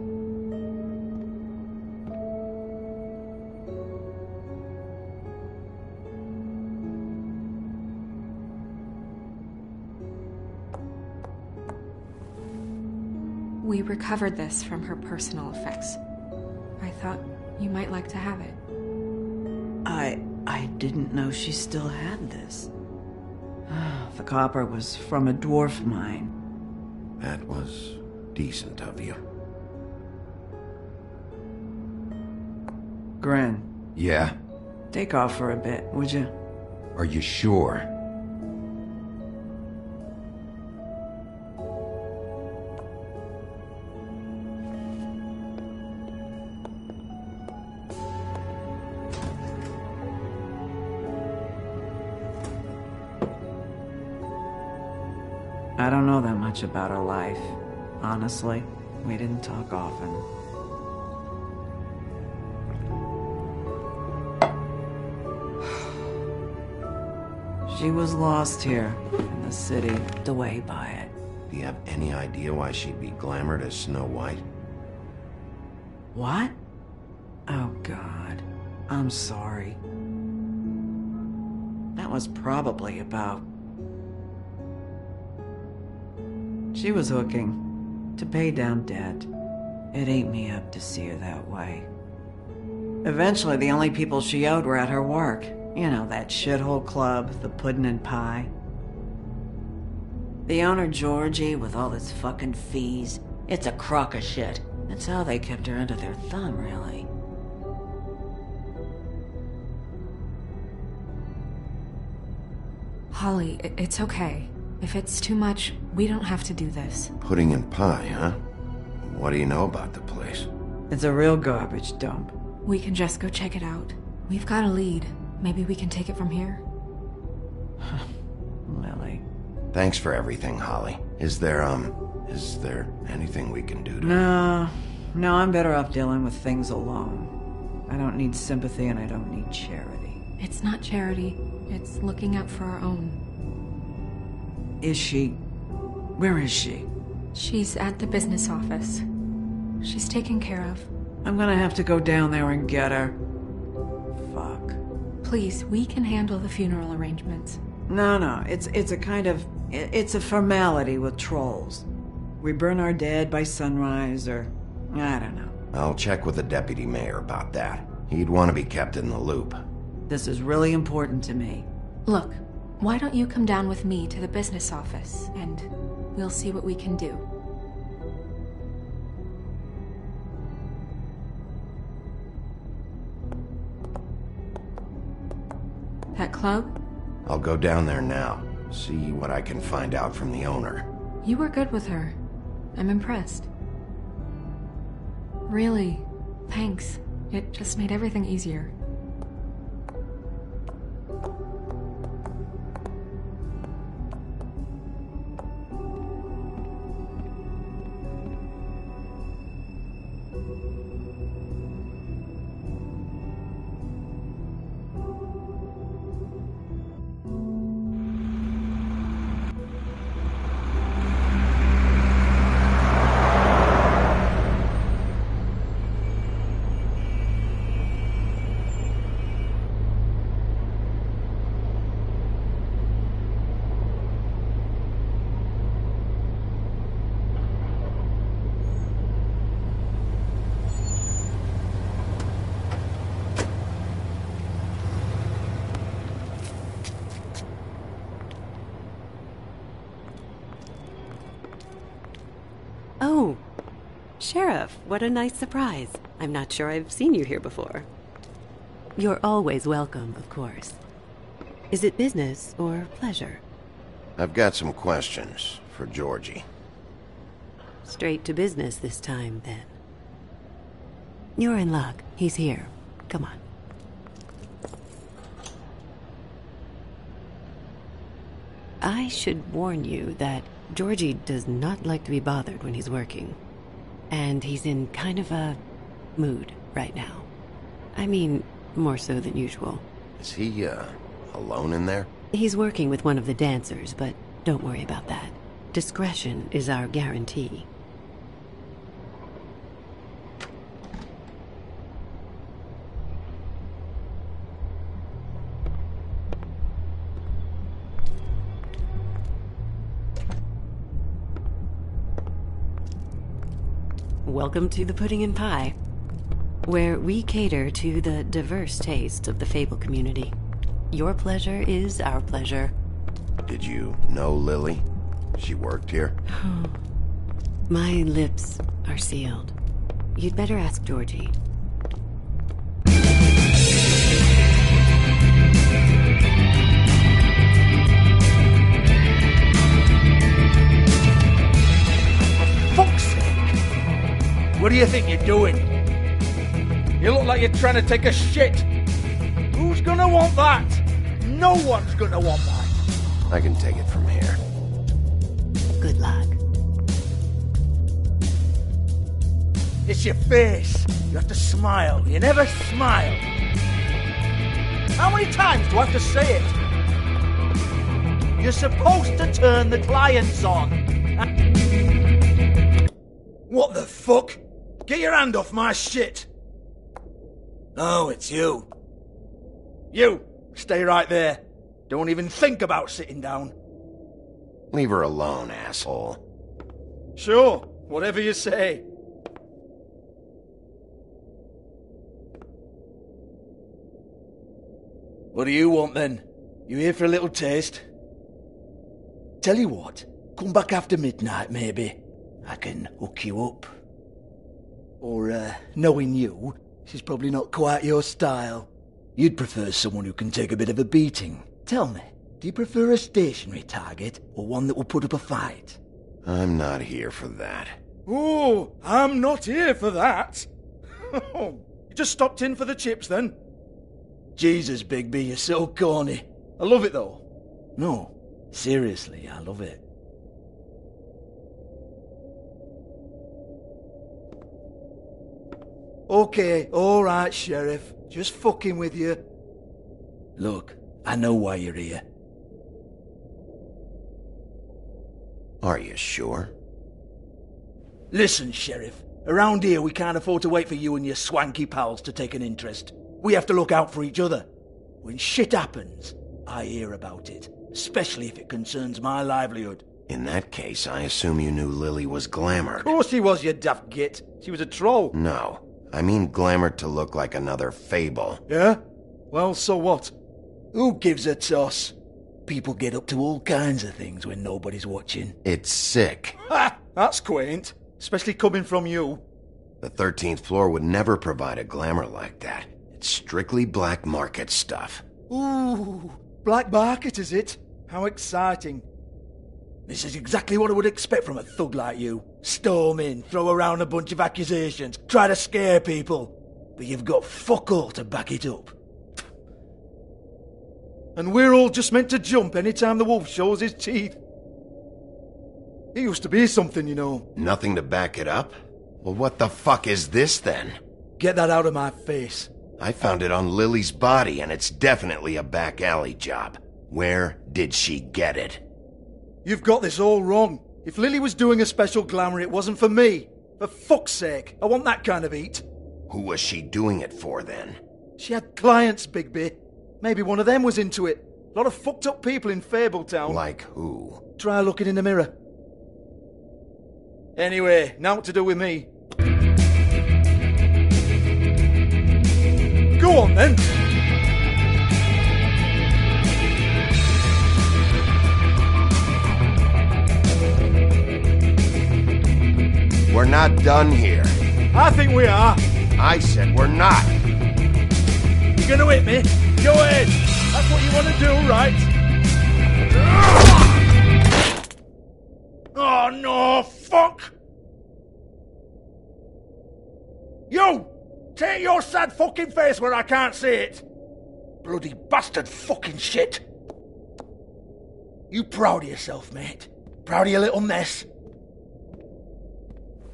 We recovered this from her personal effects. I thought you might like to have it. I didn't know she still had this. The copper was from a dwarf mine. That was decent of you. Gren. Yeah? Take off for a bit, would you? Are you sure? I don't know that much about her life. Honestly, we didn't talk often. She was lost here in the city, away by it. Do you have any idea why she'd be glamored as Snow White? What? Oh, God. I'm sorry. That was probably about... She was hooking to pay down debt. It ate me up to see her that way. Eventually, the only people she owed were at her work. You know, that shithole club, the Puddin' and Pie. The owner, Georgie, with all his fucking fees, it's a crock of shit. That's how they kept her under their thumb, really. Holly, it's okay. If it's too much, we don't have to do this. Pudding and pie, huh? What do you know about the place? It's a real garbage dump. We can just go check it out. We've got a lead. Maybe we can take it from here. Lily. Thanks for everything, Holly. Is there anything we can do to... No, I'm better off dealing with things alone. I don't need sympathy and I don't need charity. It's not charity. It's looking out for our own. Is she... Where is she? She's at the business office. She's taken care of. I'm gonna have to go down there and get her. Fuck. Please, we can handle the funeral arrangements. No, it's a kind of... It's a formality with trolls. We burn our dead by sunrise, or... I don't know. I'll check with the deputy mayor about that. He'd want to be kept in the loop. This is really important to me. Look, why don't you come down with me to the business office, and we'll see what we can do. That club? I'll go down there now. See what I can find out from the owner. You were good with her. I'm impressed. Really, thanks. It just made everything easier. Oh, Sheriff, what a nice surprise. I'm not sure I've seen you here before. You're always welcome, of course. Is it business or pleasure? I've got some questions for Georgie. Straight to business this time, then. You're in luck. He's here. Come on. I should warn you that Georgie does not like to be bothered when he's working. And he's in kind of a mood right now. I mean, more so than usual. Is he, alone in there? He's working with one of the dancers, but don't worry about that. Discretion is our guarantee. Welcome to the Pudding and Pie, where we cater to the diverse tastes of the Fable community. Your pleasure is our pleasure. Did you know Lily? She worked here? My lips are sealed. You'd better ask Georgie. Fuck's sake! What do you think you're doing? You look like you're trying to take a shit. Who's gonna want that? No one's gonna want that. I can take it from here. Good luck. It's your face. You have to smile. You never smile. How many times do I have to say it? You're supposed to turn the clients on. What the fuck? Get your hand off my shit. Oh, it's you. You, stay right there. Don't even think about sitting down. Leave her alone, asshole. Sure, whatever you say. What do you want then? You here for a little taste? Tell you what, come back after midnight maybe. I can hook you up. Or, knowing you, this is probably not quite your style. You'd prefer someone who can take a bit of a beating. Tell me, do you prefer a stationary target or one that will put up a fight? I'm not here for that. Oh, I'm not here for that. You just stopped in for the chips then? Jesus, Bigby, you're so corny. I love it though. No, seriously, I love it. Okay, alright, Sheriff. Just fucking with you. Look, I know why you're here. Are you sure? Listen, Sheriff. Around here we can't afford to wait for you and your swanky pals to take an interest. We have to look out for each other. When shit happens, I hear about it. Especially if it concerns my livelihood. In that case, I assume you knew Lily was glamored. Of course she was, you daft git. She was a troll. No. I mean glamored to look like another Fable. Yeah? Well, so what? Who gives a toss? People get up to all kinds of things when nobody's watching. It's sick. Ha! That's quaint. Especially coming from you. The 13th floor would never provide a glamour like that. It's strictly black market stuff. Ooh, black market is it? How exciting. This is exactly what I would expect from a thug like you. Storm in, throw around a bunch of accusations, try to scare people. But you've got fuck all to back it up. And we're all just meant to jump any time the wolf shows his teeth. It used to be something, you know. Nothing to back it up? Well, what the fuck is this then? Get that out of my face. I found it on Lily's body, and it's definitely a back alley job. Where did she get it? You've got this all wrong. If Lily was doing a special glamour, it wasn't for me. For fuck's sake, I want that kind of eat. Who was she doing it for, then? She had clients, Bigby. Maybe one of them was into it. A lot of fucked up people in Fabletown. Like who? Try looking in the mirror. Anyway, now what to do with me. Go on, then. We're not done here. I think we are. I said we're not. You're gonna hit me? Go ahead. That's what you want to do, right? Oh, no, fuck! You! Take your sad fucking face where I can't see it! Bloody bastard fucking shit! You proud of yourself, mate? Proud of your little mess?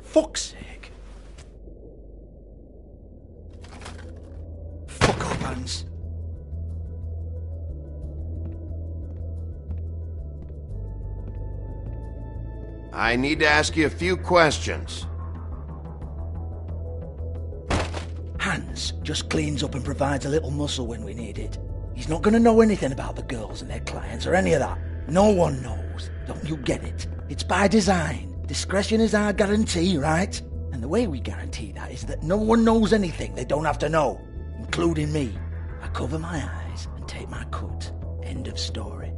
Fuck's sake. Fuck up, Hans. I need to ask you a few questions. Hans just cleans up and provides a little muscle when we need it. He's not going to know anything about the girls and their clients or any of that. No one knows. Don't you get it? It's by design. Discretion is our guarantee, right? And the way we guarantee that is that no one knows anything they don't have to know, including me. I cover my eyes and take my cut. End of story.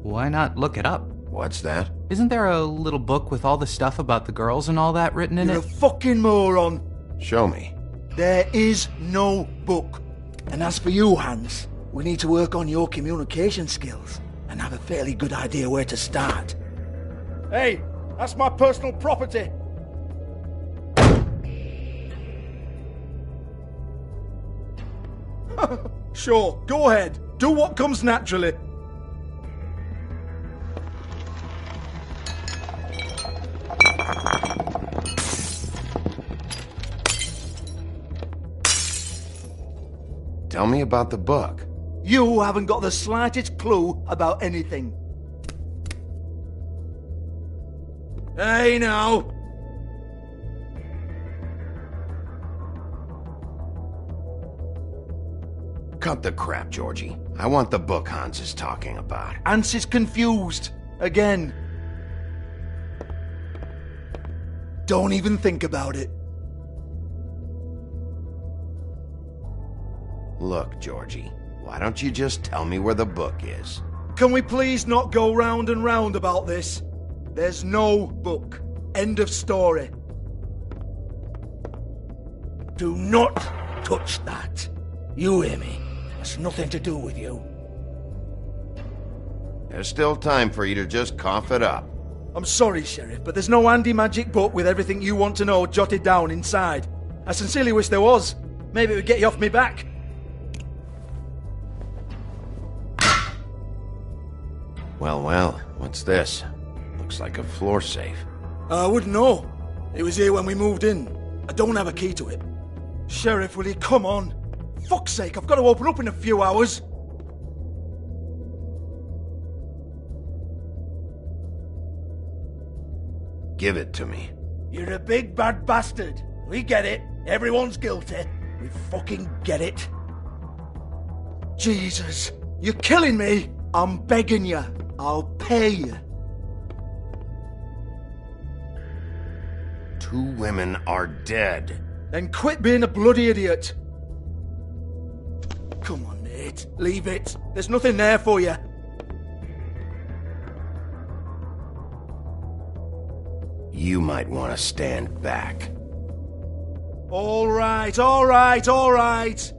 Why not look it up? What's that? Isn't there a little book with all the stuff about the girls and all that written in You're it? a fucking moron. Show me. There is no book. And as for you, Hans, we need to work on your communication skills and have a fairly good idea where to start. Hey, that's my personal property. Sure, go ahead. Do what comes naturally. Tell me about the book. You haven't got the slightest clue about anything. Hey, now. Cut the crap, Georgie. I want the book Hans is talking about. Hans is confused. Again. Don't even think about it. Look, Georgie, why don't you just tell me where the book is? Can we please not go round and round about this? There's no book. End of story. Do not touch that. You hear me? It's nothing to do with you. There's still time for you to just cough it up. I'm sorry, Sheriff, but there's no handy magic book with everything you want to know jotted down inside. I sincerely wish there was. Maybe it would get you off me back. Well, what's this? Looks like a floor safe. I wouldn't know. It was here when we moved in. I don't have a key to it. Sheriff, will you come on? Fuck's sake, I've got to open up in a few hours. Give it to me. You're a big bad bastard. We get it. Everyone's guilty. We fucking get it. Jesus, you're killing me. I'm begging you. I'll pay you. 2 women are dead. Then quit being a bloody idiot. Come on, Nate. Leave it. There's nothing there for you. You might want to stand back. All right, all right, all right.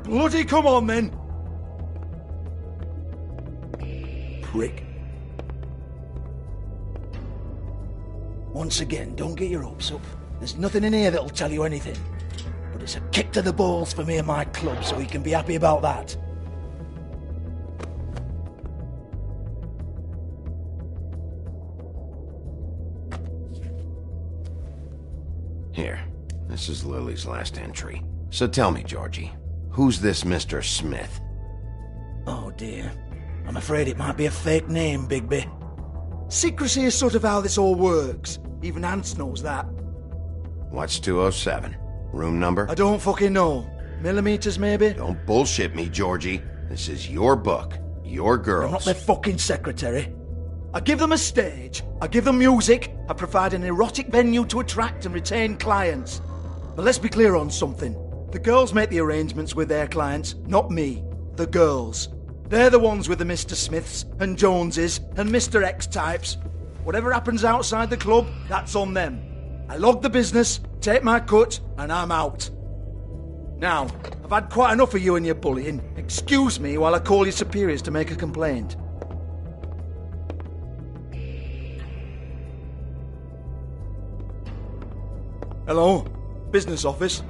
Bloody come on, then! Prick. Once again, don't get your hopes up. There's nothing in here that'll tell you anything. But it's a kick to the balls for me and my club, so he can be happy about that. Here, this is Lily's last entry. So tell me, Georgie, who's this Mr. Smith? Oh dear. I'm afraid it might be a fake name, Bigby. Secrecy is sort of how this all works. Even Hans knows that. What's 207? Room number? I don't fucking know. Millimeters, maybe? Don't bullshit me, Georgie. This is your book. Your girls. I'm not their fucking secretary. I give them a stage, I give them music, I provide an erotic venue to attract and retain clients. But let's be clear on something. The girls make the arrangements with their clients, not me. The girls. They're the ones with the Mr. Smiths and Joneses and Mr. X types. Whatever happens outside the club, that's on them. I log the business, take my cut, and I'm out. Now, I've had quite enough of you and your bullying. Excuse me while I call your superiors to make a complaint. Hello? Business office?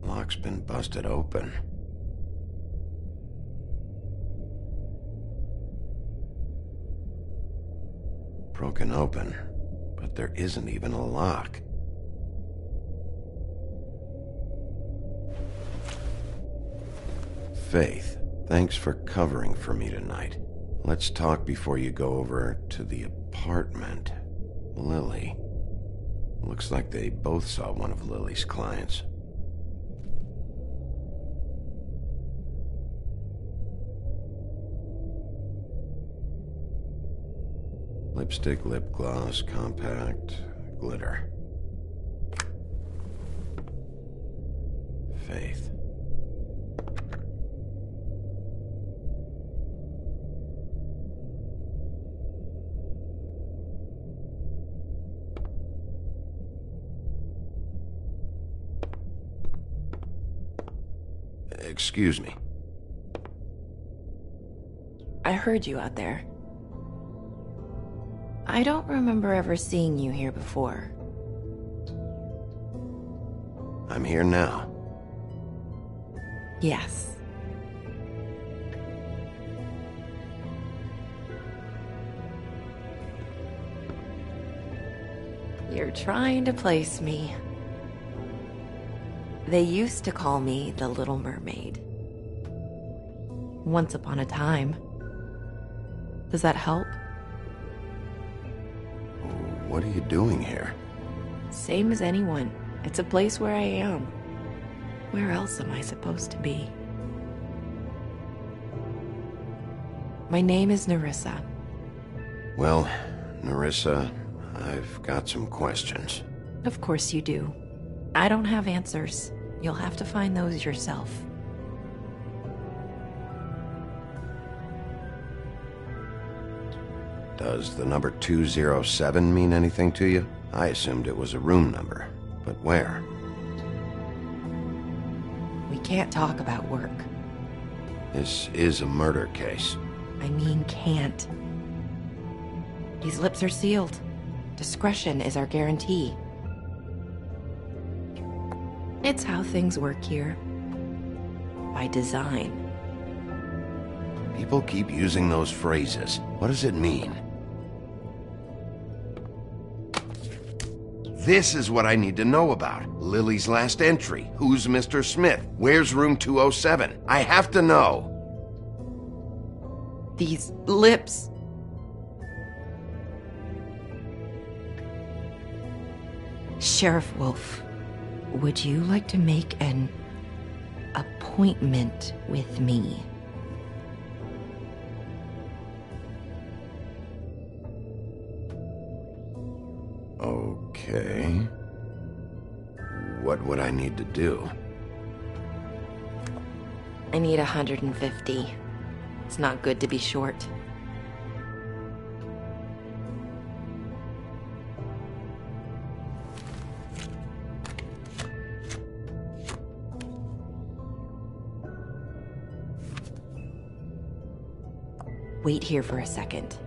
Lock's been busted open. Broken open, but there isn't even a lock. Faith, thanks for covering for me tonight. Let's talk before you go over to the apartment. Lily. Looks like they both saw one of Lily's clients. Lipstick, lip gloss, compact, glitter. Faith. Excuse me. I heard you out there. I don't remember ever seeing you here before. I'm here now. Yes. You're trying to place me. They used to call me the Little Mermaid. Once upon a time. Does that help? What are you doing here? Same as anyone. It's a place where I am. Where else am I supposed to be? My name is Nerissa. Well, Nerissa, I've got some questions. Of course you do. I don't have answers. You'll have to find those yourself. Does the number 207 mean anything to you? I assumed it was a room number, but where? We can't talk about work. This is a murder case. I mean can't. These lips are sealed. Discretion is our guarantee. It's how things work here. By design. People keep using those phrases. What does it mean? This is what I need to know about. Lily's last entry. Who's Mr. Smith? Where's room 207? I have to know. These lips. Sheriff Wolf, would you like to make an appointment with me? Okay. What would I need to do? I need 150. It's not good to be short. Wait here for a second.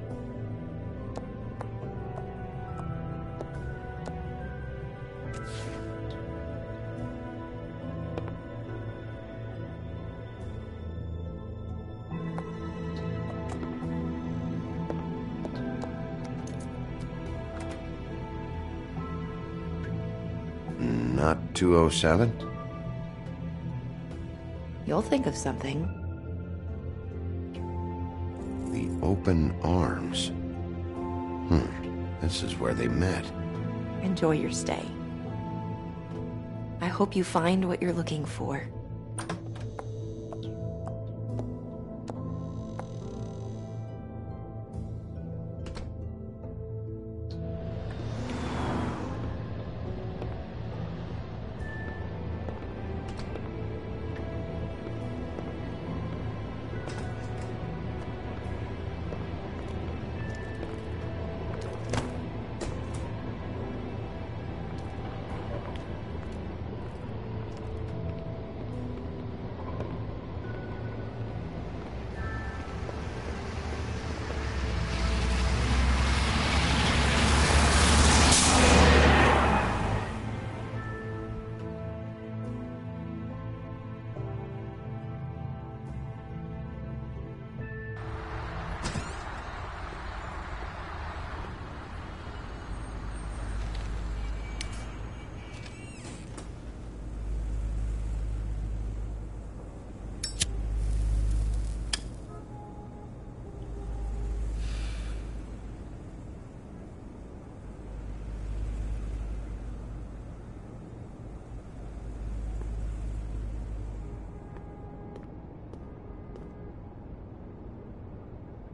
Not 207? You'll think of something. The open arms. This is where they met. Enjoy your stay. I hope you find what you're looking for.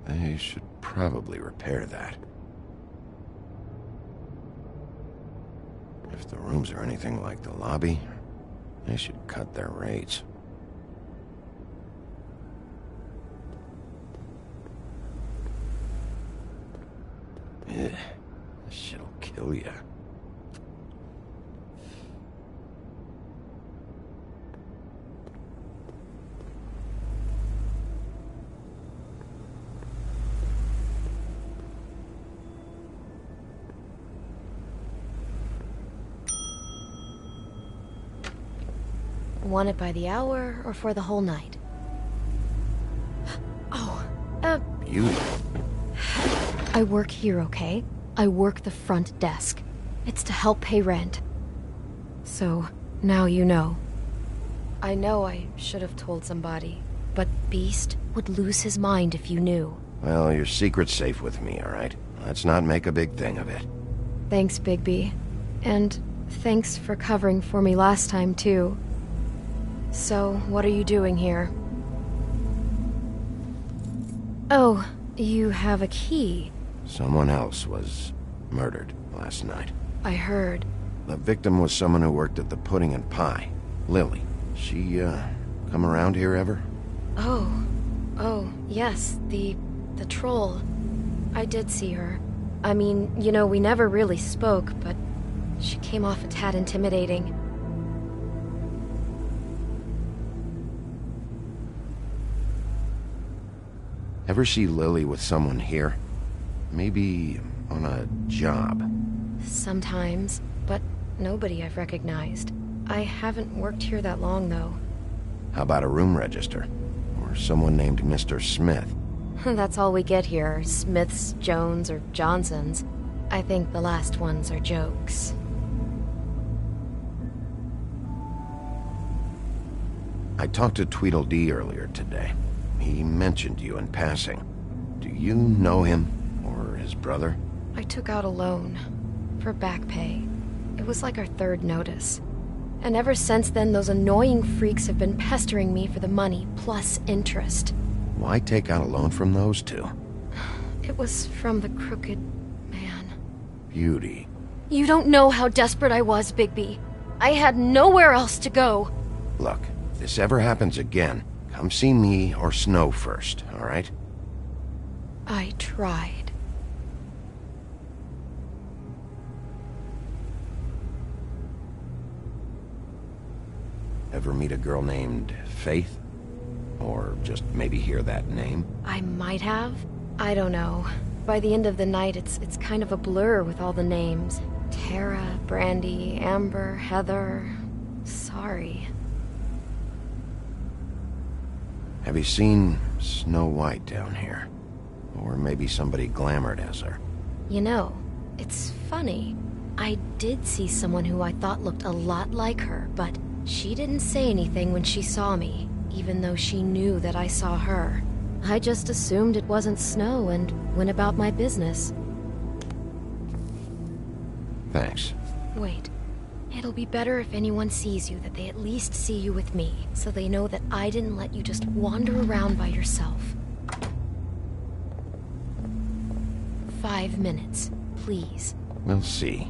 They should probably repair that. If the rooms are anything like the lobby, they should cut their rates. This shit'll kill ya. Want it by the hour or for the whole night? Oh, Beauty. I work here, okay? I work the front desk. It's to help pay rent. So, now you know. I know I should have told somebody, but Beast would lose his mind if you knew. Well, your secret's safe with me, all right? Let's not make a big thing of it. Thanks, Bigby. And thanks for covering for me last time, too. So, what are you doing here? Oh, you have a key. Someone else was murdered last night. I heard. The victim was someone who worked at the Pudding and Pie. Lily. She, come around here ever? Oh, yes, the troll. I did see her. I mean, you know, we never really spoke, but she came off a tad intimidating. Ever see Lily with someone here? Maybe on a job. Sometimes, but nobody I've recognized. I haven't worked here that long, though. How about a room register? Or someone named Mr. Smith? That's all we get here, Smiths, Jones, or Johnsons. I think the last ones are jokes. I talked to Tweedledee earlier today. He mentioned you in passing. Do you know him? Or his brother? I took out a loan. For back pay. It was like our third notice. And ever since then, those annoying freaks have been pestering me for the money, plus interest. Why take out a loan from those two? It was from the crooked man. Beauty. You don't know how desperate I was, Bigby. I had nowhere else to go. Look, if this ever happens again, come see me or Snow first, all right? I tried. Ever meet a girl named Faith? Or just maybe hear that name? I might have. I don't know. By the end of the night, it's kind of a blur with all the names. Tara, Brandy, Amber, Heather... Sorry. Have you seen Snow White down here? Or maybe somebody glamored as her? You know, it's funny. I did see someone who I thought looked a lot like her, but she didn't say anything when she saw me, even though she knew that I saw her. I just assumed it wasn't Snow and went about my business. Thanks. Wait. It'll be better if anyone sees you that they at least see you with me, so they know that I didn't let you just wander around by yourself. 5 minutes, please. We'll see,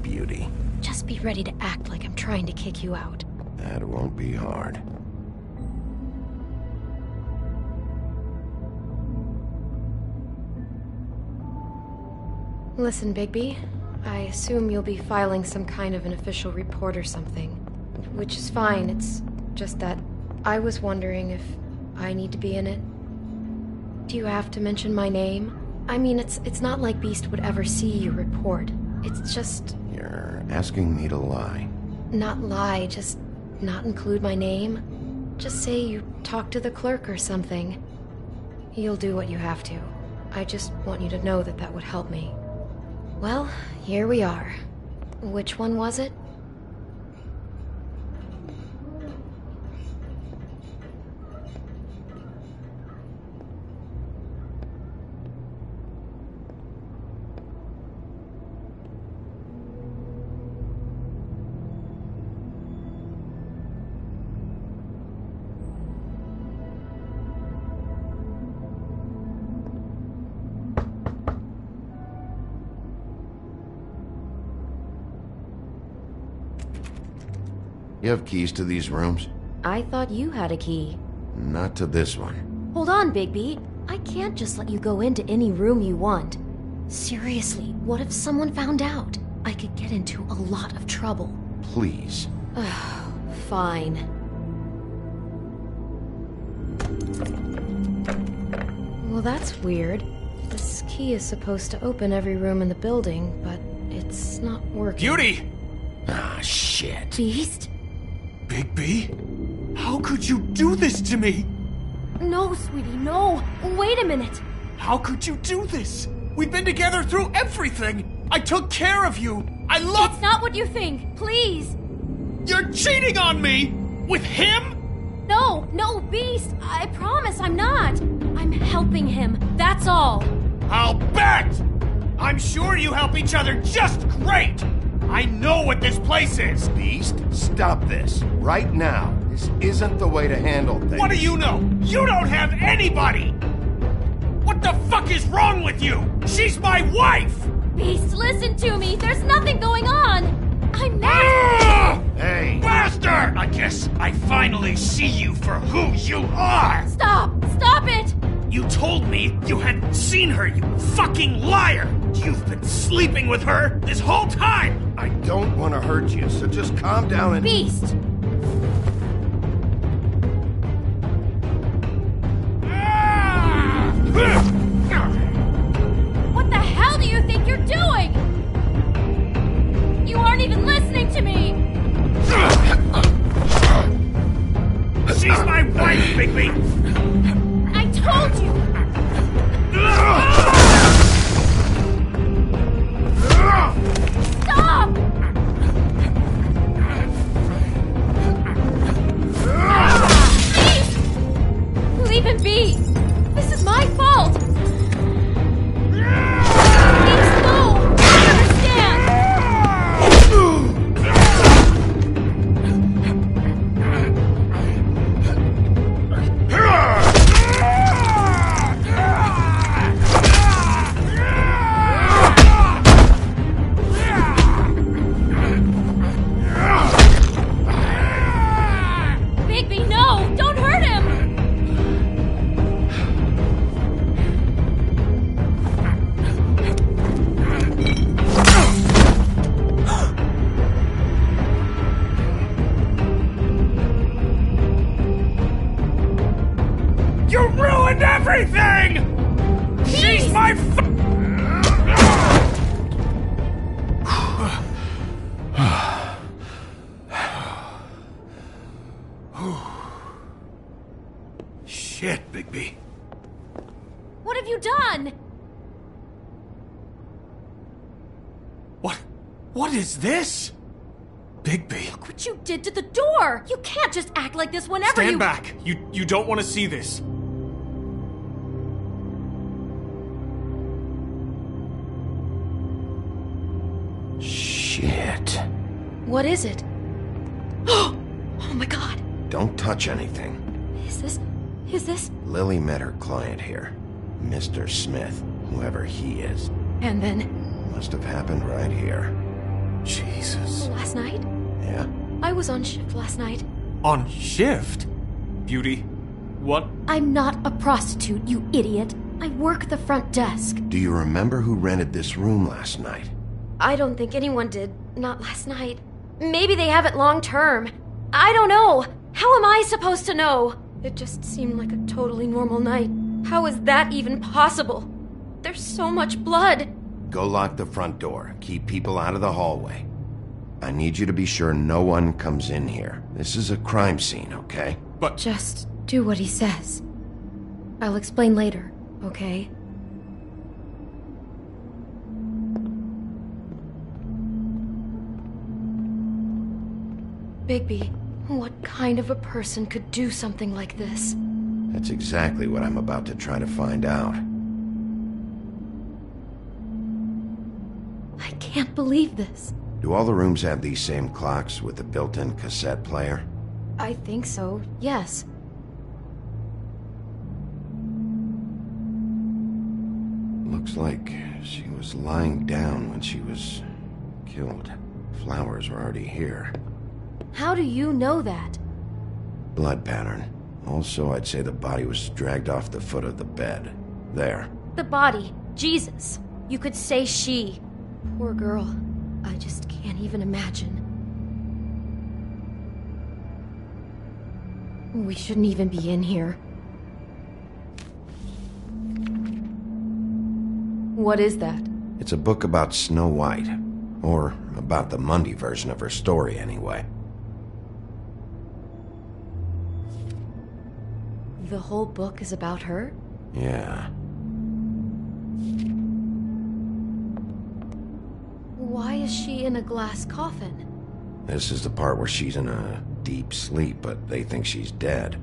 beauty. Just be ready to act like I'm trying to kick you out. That won't be hard. Listen, Bigby. I assume you'll be filing some kind of an official report or something. Which is fine, it's just that I was wondering if I need to be in it. Do you have to mention my name? I mean, it's not like Beast would ever see your report. It's just... You're asking me to lie. Not lie, just not include my name. Just say you talked to the clerk or something. You'll do what you have to. I just want you to know that that would help me. Well, here we are. Which one was it? You have keys to these rooms? I thought you had a key. Not to this one. Hold on, Bigby. I can't just let you go into any room you want. Seriously, what if someone found out? I could get into a lot of trouble. Please. Fine. Well, that's weird. This key is supposed to open every room in the building, but it's not working. Beauty! Ah, shit. Beast? Bigby? How could you do this to me? No, sweetie, no. Wait a minute. How could you do this? We've been together through everything. I took care of you. I love... It's not what you think. Please. You're cheating on me! With him? No, Beast. I promise I'm not. I'm helping him. That's all. I'll bet! I'm sure you help each other just great! I know what this place is! Beast, stop this. Right now. This isn't the way to handle things. What do you know? You don't have anybody! What the fuck is wrong with you? She's my wife! Beast, listen to me. There's nothing going on. I'm not... Hey! Bastard! I guess I finally see you for who you are! Stop! Stop it! You told me you hadn't seen her, you fucking liar! You've been sleeping with her this whole time! I don't want to hurt you, so just calm down and... Beast! What the hell do you think you're doing? You aren't even listening to me! She's my wife, Bigby! I told you! Stop! Please! Leave him be! This is my fault! Please, no! I understand! everything! She's my Shit, Bigby. What have you done? What is this? Bigby. Look what you did to the door! You can't just act like this whenever Stand back. You don't want to see this. Shit. What is it? Oh my god. Don't touch anything. Is this? Lily met her client here. Mr. Smith, whoever he is. And then? Must have happened right here. Jesus. Last night? Yeah? I was on shift last night. On shift? Beauty, what? I'm not a prostitute, you idiot. I work the front desk. Do you remember who rented this room last night? I don't think anyone did. Not last night. Maybe they have it long term. I don't know. How am I supposed to know? It just seemed like a totally normal night. How is that even possible? There's so much blood. Go lock the front door. Keep people out of the hallway. I need you to be sure no one comes in here. This is a crime scene, okay? But just do what he says. I'll explain later, okay? Bigby, what kind of a person could do something like this? That's exactly what I'm about to try to find out. I can't believe this. Do all the rooms have these same clocks with the built-in cassette player? I think so, yes. Looks like she was lying down when she was killed. Flowers were already here. How do you know that? Blood pattern. Also, I'd say the body was dragged off the foot of the bed. There. The body. Jesus. You could say she. Poor girl. I just can't even imagine. We shouldn't even be in here. What is that? It's a book about Snow White. Or about the Mundy version of her story, anyway. The whole book is about her? Yeah. Why is she in a glass coffin? This is the part where she's in a deep sleep, but they think she's dead.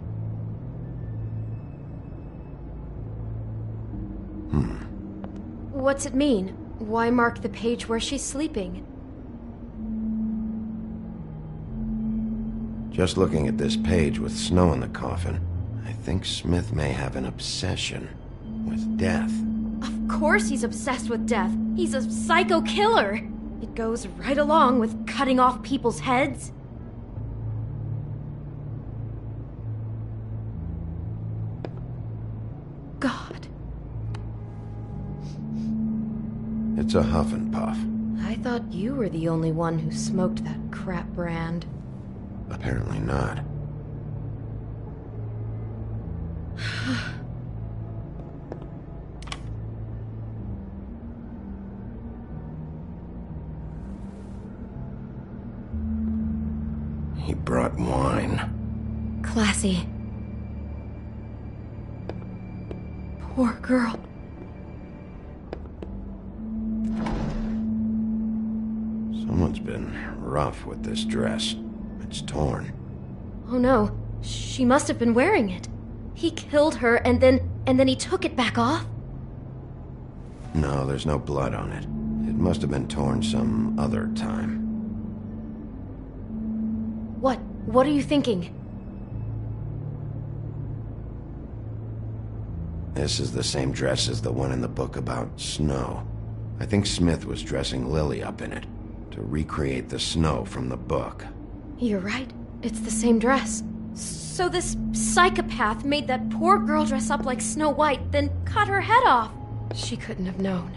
What's it mean? Why mark the page where she's sleeping? Just looking at this page with snow in the coffin, I think Smith may have an obsession with death. Of course he's obsessed with death. He's a psycho killer. It goes right along with cutting off people's heads. God. It's a huff and puff. I thought you were the only one who smoked that crap brand. Apparently not. He brought wine. Classy. Poor girl. Someone's been rough with this dress. It's torn. Oh no, she must have been wearing it. He killed her and then he took it back off? No, there's no blood on it. It must have been torn some other time. What are you thinking? This is the same dress as the one in the book about snow. I think Smith was dressing Lily up in it to recreate the snow from the book. You're right. It's the same dress. So this psychopath made that poor girl dress up like Snow White, then cut her head off. She couldn't have known.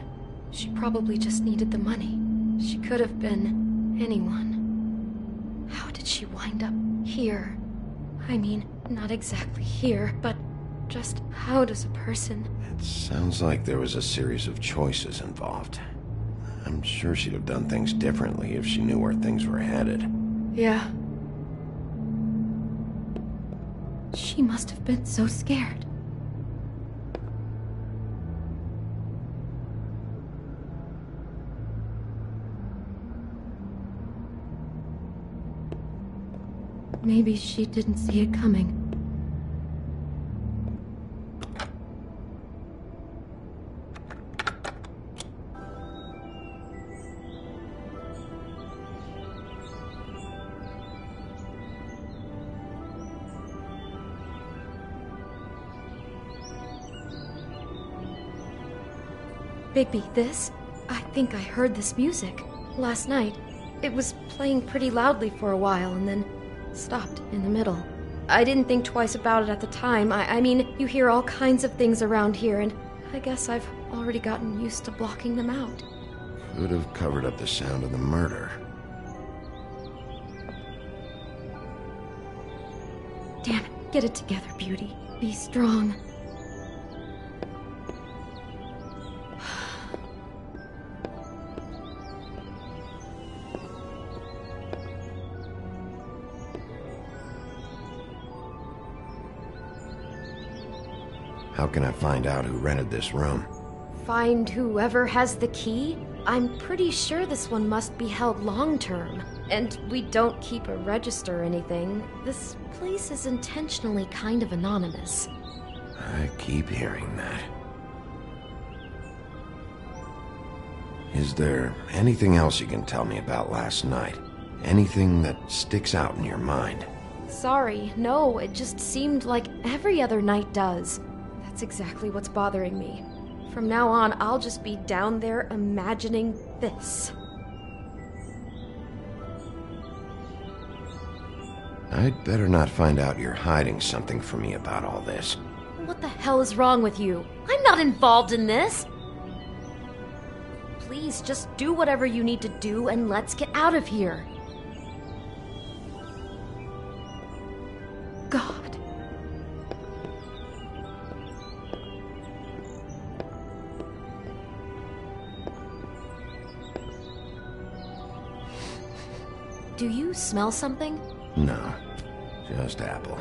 She probably just needed the money. She could have been anyone. How did she wind up here? I mean, not exactly here, but Just how does a person... It sounds like there was a series of choices involved. I'm sure she'd have done things differently if she knew where things were headed. Yeah. She must have been so scared. Maybe she didn't see it coming. Bigby, this? I think I heard this music. Last night. It was playing pretty loudly for a while and then stopped in the middle. I didn't think twice about it at the time. I mean, you hear all kinds of things around here, and I guess I've already gotten used to blocking them out. Could have covered up the sound of the murder. Damn it, get it together, Beauty. Be strong. How can I find out who rented this room? Find whoever has the key? I'm pretty sure this one must be held long-term. And we don't keep a register or anything. This place is intentionally kind of anonymous. I keep hearing that. Is there anything else you can tell me about last night? Anything that sticks out in your mind? Sorry, no, it just seemed like every other night does. That's exactly what's bothering me. From now on, I'll just be down there imagining this. I'd better not find out you're hiding something from me about all this. What the hell is wrong with you? I'm not involved in this! Please, just do whatever you need to do and let's get out of here. God. Do you smell something? No, just apple.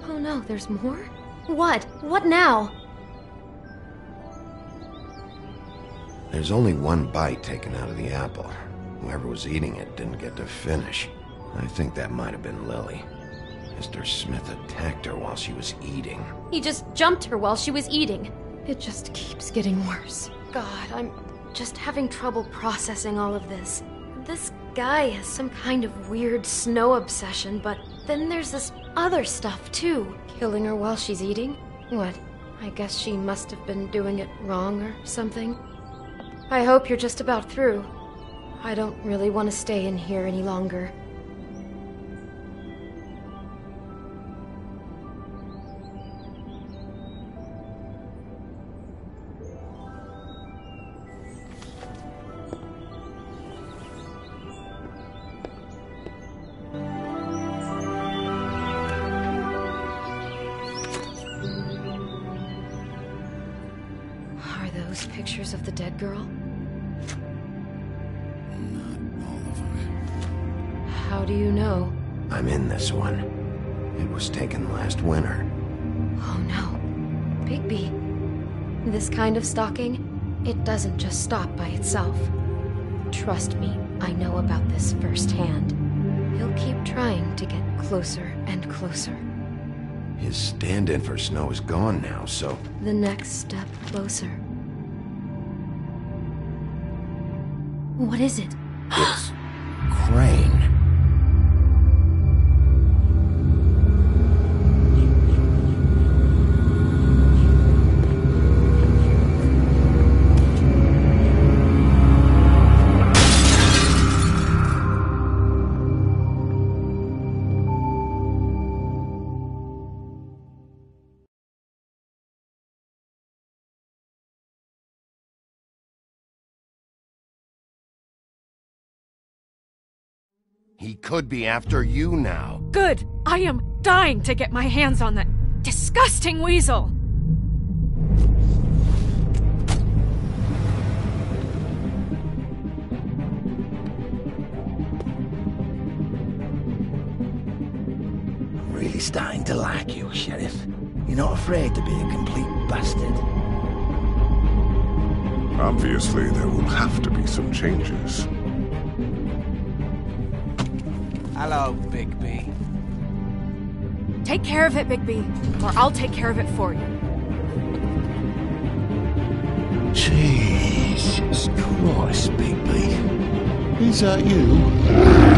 Oh no, there's more? What? What now? There's only one bite taken out of the apple. Whoever was eating it didn't get to finish. I think that might have been Lily. Mr. Smith attacked her while she was eating. He just jumped her while she was eating. It just keeps getting worse. God, I'm just having trouble processing all of this. This guy has some kind of weird snow obsession, but then there's this other stuff too. Killing her while she's eating? What? I guess she must have been doing it wrong or something. I hope you're just about through. I don't really want to stay in here any longer. Pictures of the dead girl? Not all of them. How do you know? I'm in this one. It was taken last winter. Oh no. Bigby. This kind of stalking, it doesn't just stop by itself. Trust me, I know about this firsthand. He'll keep trying to get closer and closer. His stand-in for Snow is gone now, so... The next step closer. What is it? It's Crane. He could be after you now. Good! I am dying to get my hands on that disgusting weasel! I'm really starting to like you, Sheriff. You're not afraid to be a complete bastard. Obviously, there will have to be some changes. Hello, Bigby. Take care of it, Bigby, or I'll take care of it for you. Jesus Christ, Bigby. Is that you?